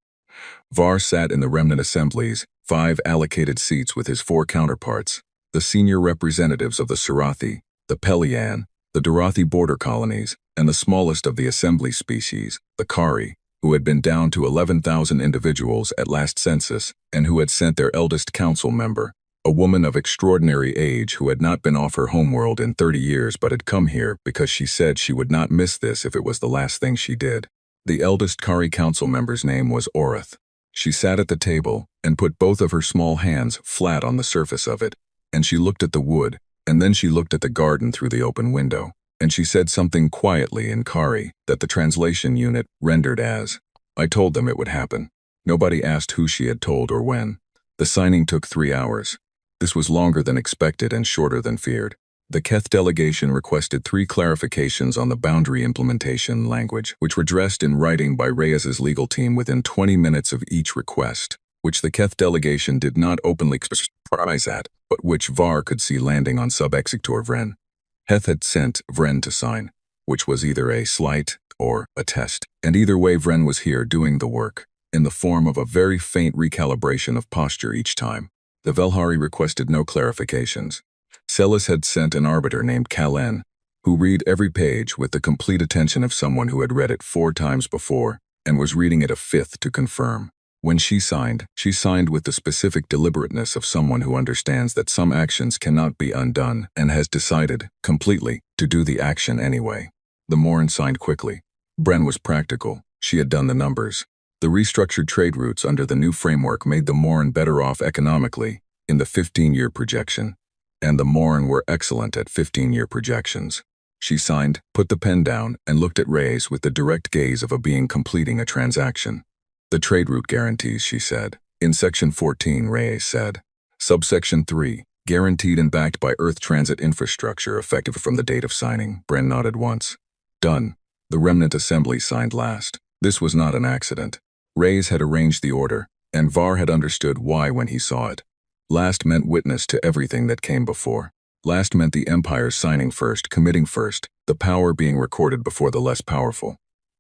Var sat in the remnant assemblies, 5 allocated seats with his 4 counterparts, the senior representatives of the Surathi, the Pelian, the Durathi border colonies, and the smallest of the assembly species, the Kari, who had been down to 11,000 individuals at last census and who had sent their eldest council member, a woman of extraordinary age who had not been off her homeworld in 30 years but had come here because she said she would not miss this if it was the last thing she did. The eldest Kari council member's name was Orith. She sat at the table and put both of her small hands flat on the surface of it, and she looked at the wood, and then she looked at the garden through the open window, and she said something quietly in Kari that the translation unit rendered as, "I told them it would happen." Nobody asked who she had told or when. The signing took 3 hours. This was longer than expected and shorter than feared. The Keth delegation requested 3 clarifications on the boundary implementation language, which were dressed in writing by Reyes's legal team within 20 minutes of each request, which the Keth delegation did not openly surprise at, but which Var could see landing on sub-executor Vren. Heth had sent Vren to sign, which was either a slight or a test, and either way Vren was here doing the work, in the form of a very faint recalibration of posture each time. The Velhari requested no clarifications. Celis had sent an arbiter named Kalen, who read every page with the complete attention of someone who had read it 4 times before and was reading it a 5th to confirm. When she signed with the specific deliberateness of someone who understands that some actions cannot be undone and has decided, completely, to do the action anyway. The Morin signed quickly. Bren was practical. She had done the numbers. The restructured trade routes under the new framework made the Morin better off economically in the 15-year projection, and the Morin were excellent at 15-year projections. She signed, put the pen down, and looked at Reyes with the direct gaze of a being completing a transaction. The trade route guarantees, she said. In Section 14, Reyes said. Subsection 3, guaranteed and backed by Earth transit infrastructure effective from the date of signing. Bren nodded once. Done. The remnant assembly signed last. This was not an accident. Reyes had arranged the order, and Var had understood why when he saw it. Last meant witness to everything that came before. Last meant the Empire signing first, committing first, the power being recorded before the less powerful.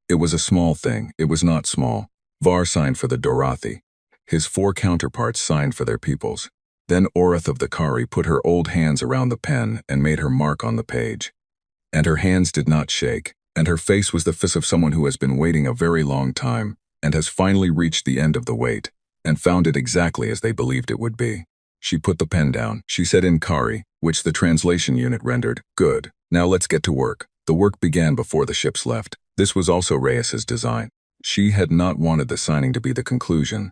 It was a small thing. It was not small. Var signed for the Dorathi. His 4 counterparts signed for their peoples. Then Orith of the Kari put her old hands around the pen and made her mark on the page. And her hands did not shake, and her face was the face of someone who has been waiting a very long time and has finally reached the end of the wait and found it exactly as they believed it would be. She put the pen down. She said in Kari, which the translation unit rendered, "Good. Now let's get to work." The work began before the ships left. This was also Reyes's design. She had not wanted the signing to be the conclusion.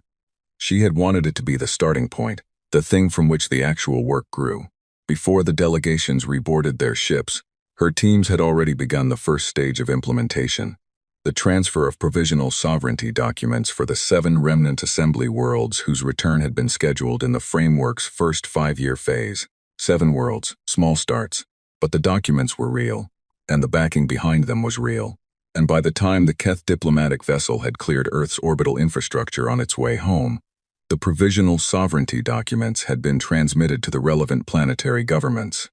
She had wanted it to be the starting point, the thing from which the actual work grew. Before the delegations reboarded their ships, her teams had already begun the first stage of implementation, the transfer of provisional sovereignty documents for the 7 remnant assembly worlds whose return had been scheduled in the framework's first 5-year phase. 7 worlds, small starts, but the documents were real, and the backing behind them was real. And by the time the Keth diplomatic vessel had cleared Earth's orbital infrastructure on its way home, the provisional sovereignty documents had been transmitted to the relevant planetary governments.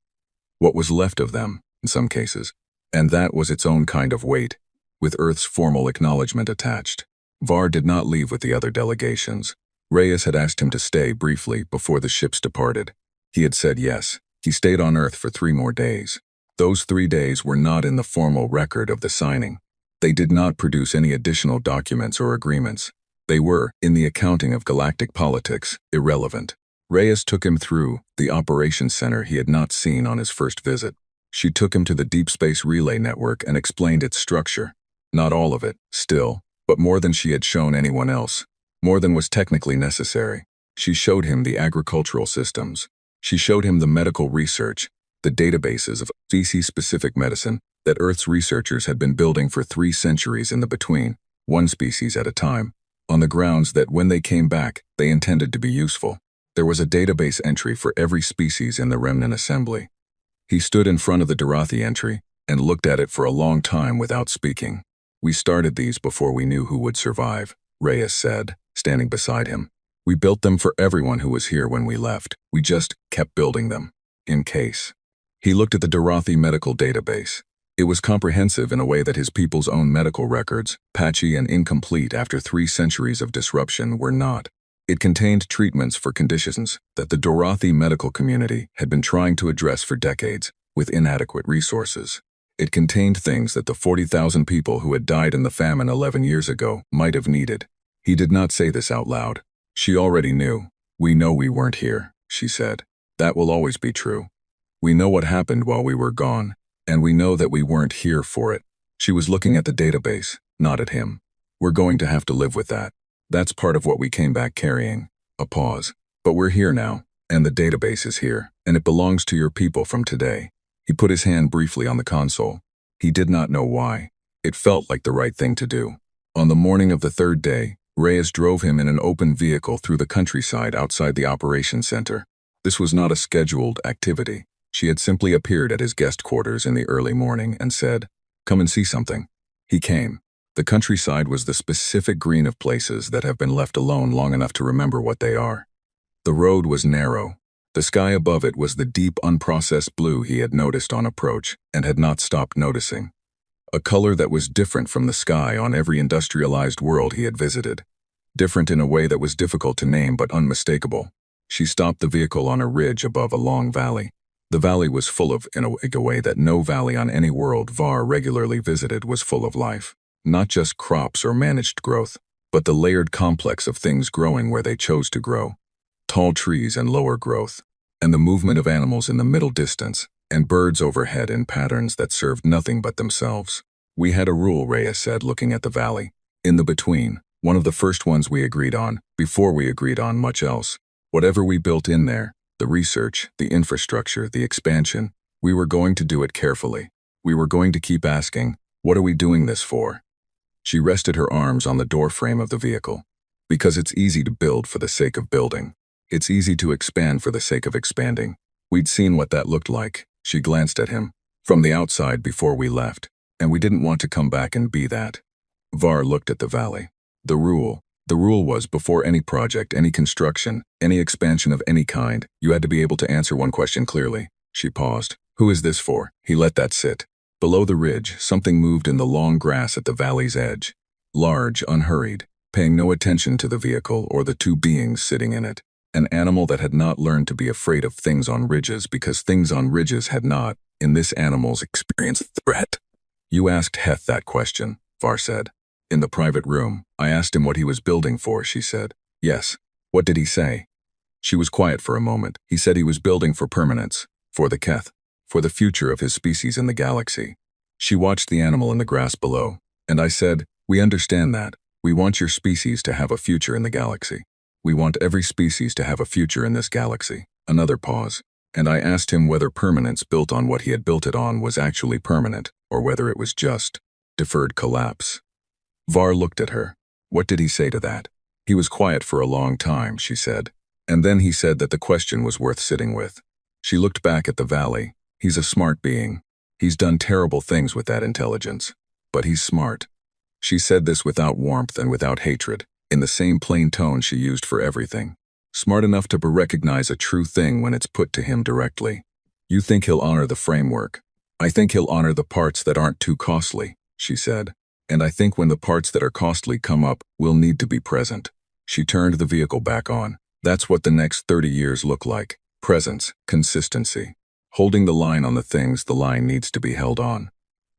What was left of them, in some cases, and that was its own kind of weight, with Earth's formal acknowledgement attached. Var did not leave with the other delegations. Reyes had asked him to stay briefly before the ships departed. He had said yes. He stayed on Earth for 3 more days. Those 3 days were not in the formal record of the signing. They did not produce any additional documents or agreements. They were, in the accounting of galactic politics, irrelevant. Reyes took him through the operations center he had not seen on his first visit. She took him to the Deep Space Relay Network and explained its structure. Not all of it, still, but more than she had shown anyone else. More than was technically necessary. She showed him the agricultural systems. She showed him the medical research, the databases of species-specific medicine that Earth's researchers had been building for 3 centuries in the between, 1 species at a time, on the grounds that when they came back, they intended to be useful. There was a database entry for every species in the remnant assembly. He stood in front of the Darathi entry and looked at it for a long time without speaking. "We started these before we knew who would survive," Reyes said, standing beside him. "We built them for everyone who was here when we left. We just kept building them, in case." He looked at the Darathi medical database. It was comprehensive in a way that his people's own medical records, patchy and incomplete after 3 centuries of disruption, were not. It contained treatments for conditions that the Darathi medical community had been trying to address for decades, with inadequate resources. It contained things that the 40,000 people who had died in the famine 11 years ago might have needed. He did not say this out loud. She already knew. "We know we weren't here," she said. "That will always be true. We know what happened while we were gone, and we know that we weren't here for it." She was looking at the database, not at him. "We're going to have to live with that. That's part of what we came back carrying." A pause. "But we're here now, and the database is here, and it belongs to your people from today." He put his hand briefly on the console. He did not know why. It felt like the right thing to do. On the morning of the 3rd day, Reyes drove him in an open vehicle through the countryside outside the operations center. This was not a scheduled activity. She had simply appeared at his guest quarters in the early morning and said, "Come and see something." He came. The countryside was the specific green of places that have been left alone long enough to remember what they are. The road was narrow. The sky above it was the deep, unprocessed blue he had noticed on approach and had not stopped noticing. A color that was different from the sky on every industrialized world he had visited. Different in a way that was difficult to name but unmistakable. She stopped the vehicle on a ridge above a long valley. The valley was full of, in a way that no valley on any world Var regularly visited was full of life. Not just crops or managed growth, but the layered complex of things growing where they chose to grow. Tall trees and lower growth, and the movement of animals in the middle distance, and birds overhead in patterns that served nothing but themselves. "We had a rule," Reyes said, looking at the valley. "In the between, one of the first ones we agreed on, before we agreed on much else. Whatever we built in there, the research, the infrastructure, the expansion, we were going to do it carefully. We were going to keep asking, what are we doing this for?" She rested her arms on the doorframe of the vehicle. "Because it's easy to build for the sake of building. It's easy to expand for the sake of expanding. We'd seen what that looked like," she glanced at him, "from the outside before we left, and we didn't want to come back and be that." Var looked at the valley. The rule was before any project, any construction, any expansion of any kind, you had to be able to answer one question clearly. She paused. "Who is this for?" He let that sit. Below the ridge, something moved in the long grass at the valley's edge. Large, unhurried, paying no attention to the vehicle or the 2 beings sitting in it. An animal that had not learned to be afraid of things on ridges because things on ridges had not, in this animal's experience, threat. You asked Heth that question, Var said. In the private room, I asked him what he was building for, she said. Yes. What did he say? She was quiet for a moment. He said he was building for permanence, for the Keth, for the future of his species in the galaxy. She watched the animal in the grass below, and I said, we understand that. We want your species to have a future in the galaxy. We want every species to have a future in this galaxy. Another pause. And I asked him whether permanence built on what he had built it on was actually permanent, or whether it was just deferred collapse. Var looked at her. What did he say to that? He was quiet for a long time, she said. And then he said that the question was worth sitting with. She looked back at the valley. He's a smart being. He's done terrible things with that intelligence. But he's smart. She said this without warmth and without hatred, in the same plain tone she used for everything. Smart enough to recognize a true thing when it's put to him directly. You think he'll honor the framework. I think he'll honor the parts that aren't too costly, she said. And I think when the parts that are costly come up, we'll need to be present. She turned the vehicle back on. That's what the next 30 years look like. Presence, consistency. Holding the line on the things the line needs to be held on.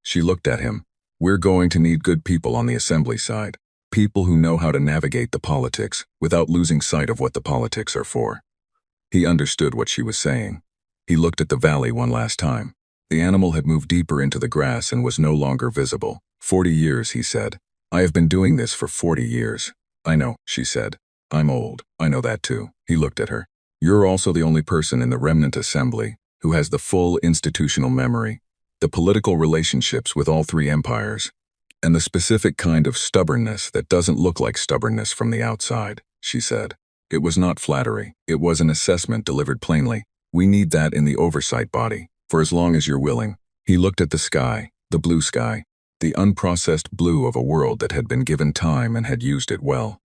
She looked at him. We're going to need good people on the assembly side. People who know how to navigate the politics without losing sight of what the politics are for. He understood what she was saying. He looked at the valley one last time. The animal had moved deeper into the grass and was no longer visible. 40 years, he said. I have been doing this for 40 years. I know, she said. I'm old. I know that too. He looked at her. You're also the only person in the remnant assembly who has the full institutional memory, the political relationships with all three empires, and the specific kind of stubbornness that doesn't look like stubbornness from the outside, she said. It was not flattery. It was an assessment delivered plainly. We need that in the oversight body, for as long as you're willing. He looked at the sky, the blue sky, the unprocessed blue of a world that had been given time and had used it well.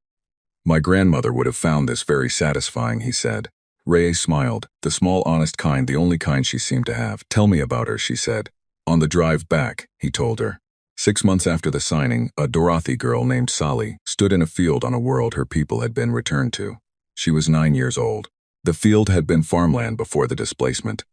My grandmother would have found this very satisfying, he said. Rhea smiled, the small honest kind, the only kind she seemed to have. Tell me about her, she said. On the drive back, he told her. 6 months after the signing, a Dorothy girl named Sally stood in a field on a world her people had been returned to. She was 9 years old. The field had been farmland before the displacement,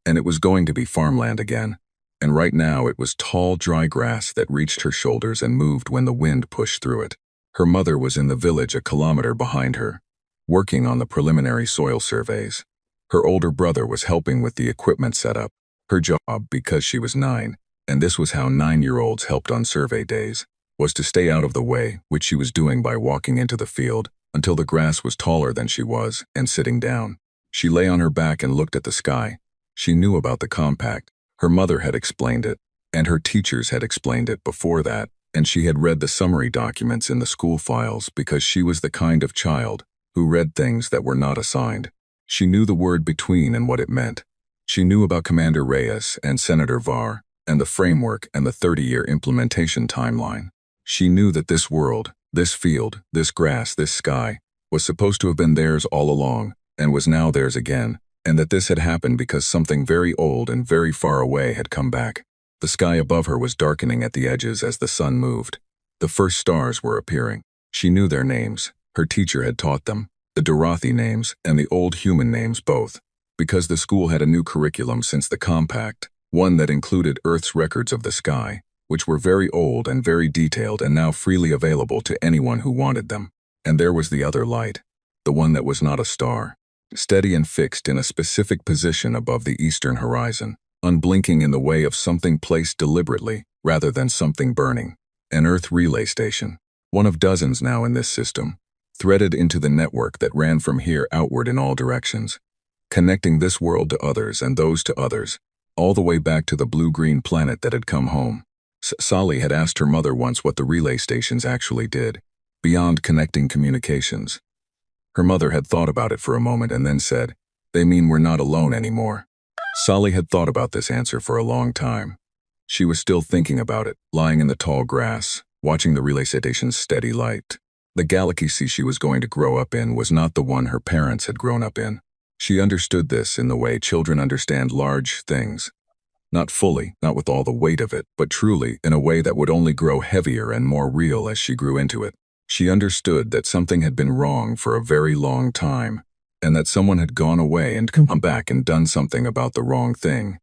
and it was going to be farmland again. And right now it was tall, dry grass that reached her shoulders and moved when the wind pushed through it. Her mother was in the village a kilometer behind her, working on the preliminary soil surveys. Her older brother was helping with the equipment setup. Her job, because she was 9, and this was how 9-year-olds helped on survey days, was to stay out of the way, which she was doing by walking into the field until the grass was taller than she was, and sitting down. She lay on her back and looked at the sky. She knew about the compact. Her mother had explained it, and her teachers had explained it before that, and she had read the summary documents in the school files because she was the kind of child who read things that were not assigned. She knew the word between and what it meant. She knew about Commander Reyes and Senator Var, and the framework and the 30-year implementation timeline. She knew that this world, this field, this grass, this sky, was supposed to have been theirs all along, and was now theirs again, and that this had happened because something very old and very far away had come back. The sky above her was darkening at the edges as the sun moved. The first stars were appearing. She knew their names. Her teacher had taught them, the Dorothy names and the old human names both, because the school had a new curriculum since the compact, one that included Earth's records of the sky, which were very old and very detailed and now freely available to anyone who wanted them. And there was the other light, the one that was not a star, steady and fixed in a specific position above the eastern horizon, unblinking in the way of something placed deliberately rather than something burning. An Earth relay station, one of dozens now in this system, threaded into the network that ran from here outward in all directions, connecting this world to others and those to others, all the way back to the blue-green planet that had come home. Sally had asked her mother once what the relay stations actually did, beyond connecting communications. Her mother had thought about it for a moment and then said, "They mean we're not alone anymore." Sally had thought about this answer for a long time. She was still thinking about it, lying in the tall grass, watching the relay station's steady light. The galaxy she was going to grow up in was not the one her parents had grown up in. She understood this in the way children understand large things. Not fully, not with all the weight of it, but truly in a way that would only grow heavier and more real as she grew into it. She understood that something had been wrong for a very long time. and that someone had gone away and come back and done something about the wrong thing,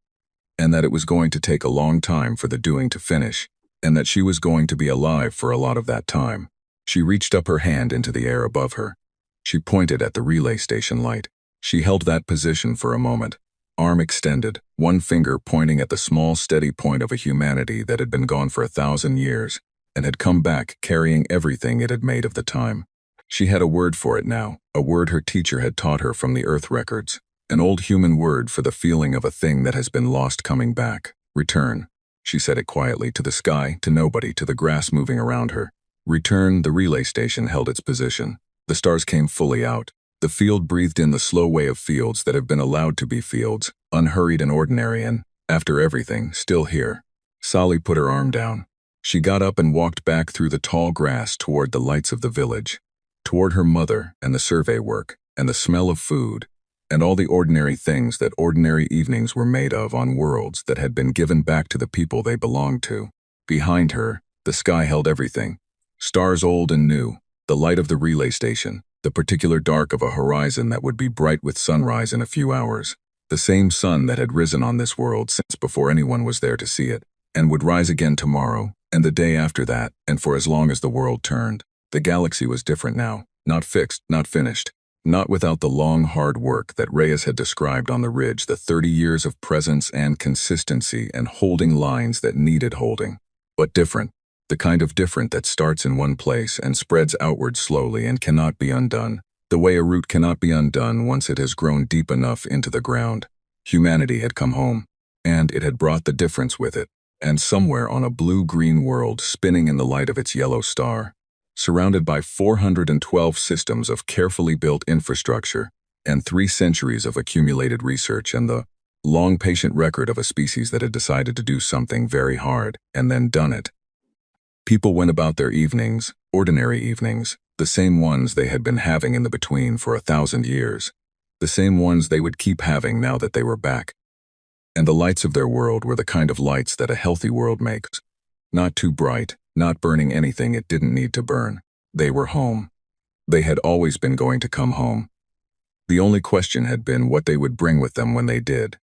and that it was going to take a long time for the doing to finish, and that she was going to be alive for a lot of that time. She reached up her hand into the air above her. She pointed at the relay station light. She held that position for a moment, arm extended, one finger pointing at the small, steady point of a humanity that had been gone for 1,000 years, and had come back carrying everything it had made of the time. She had a word for it now, a word her teacher had taught her from the Earth records, an old human word for the feeling of a thing that has been lost coming back. Return. She said it quietly, to the sky, to nobody, to the grass moving around her. Return. The relay station held its position. The stars came fully out. The field breathed in the slow way of fields that have been allowed to be fields, unhurried and ordinary and, after everything, still here. Sally put her arm down. She got up and walked back through the tall grass toward the lights of the village, toward her mother and the survey work and the smell of food, and all the ordinary things that ordinary evenings were made of on worlds that had been given back to the people they belonged to. Behind her, the sky held everything. Stars old and new, the light of the relay station, the particular dark of a horizon that would be bright with sunrise in a few hours, the same sun that had risen on this world since before anyone was there to see it, and would rise again tomorrow, and the day after that, and for as long as the world turned. The galaxy was different now, not fixed, not finished, not without the long, hard work that Reyes had described on the ridge, the 30 years of presence and consistency and holding lines that needed holding, but different. The kind of different that starts in one place and spreads outward slowly and cannot be undone, the way a root cannot be undone once it has grown deep enough into the ground. Humanity had come home, and it had brought the difference with it, and somewhere on a blue-green world spinning in the light of its yellow star, surrounded by 412 systems of carefully built infrastructure and 3 centuries of accumulated research and the long patient record of a species that had decided to do something very hard and then done it. People went about their evenings, ordinary evenings, the same ones they had been having in the between for 1,000 years, the same ones they would keep having now that they were back. And the lights of their world were the kind of lights that a healthy world makes. Not too bright, not burning anything it didn't need to burn. They were home. They had always been going to come home. The only question had been what they would bring with them when they did.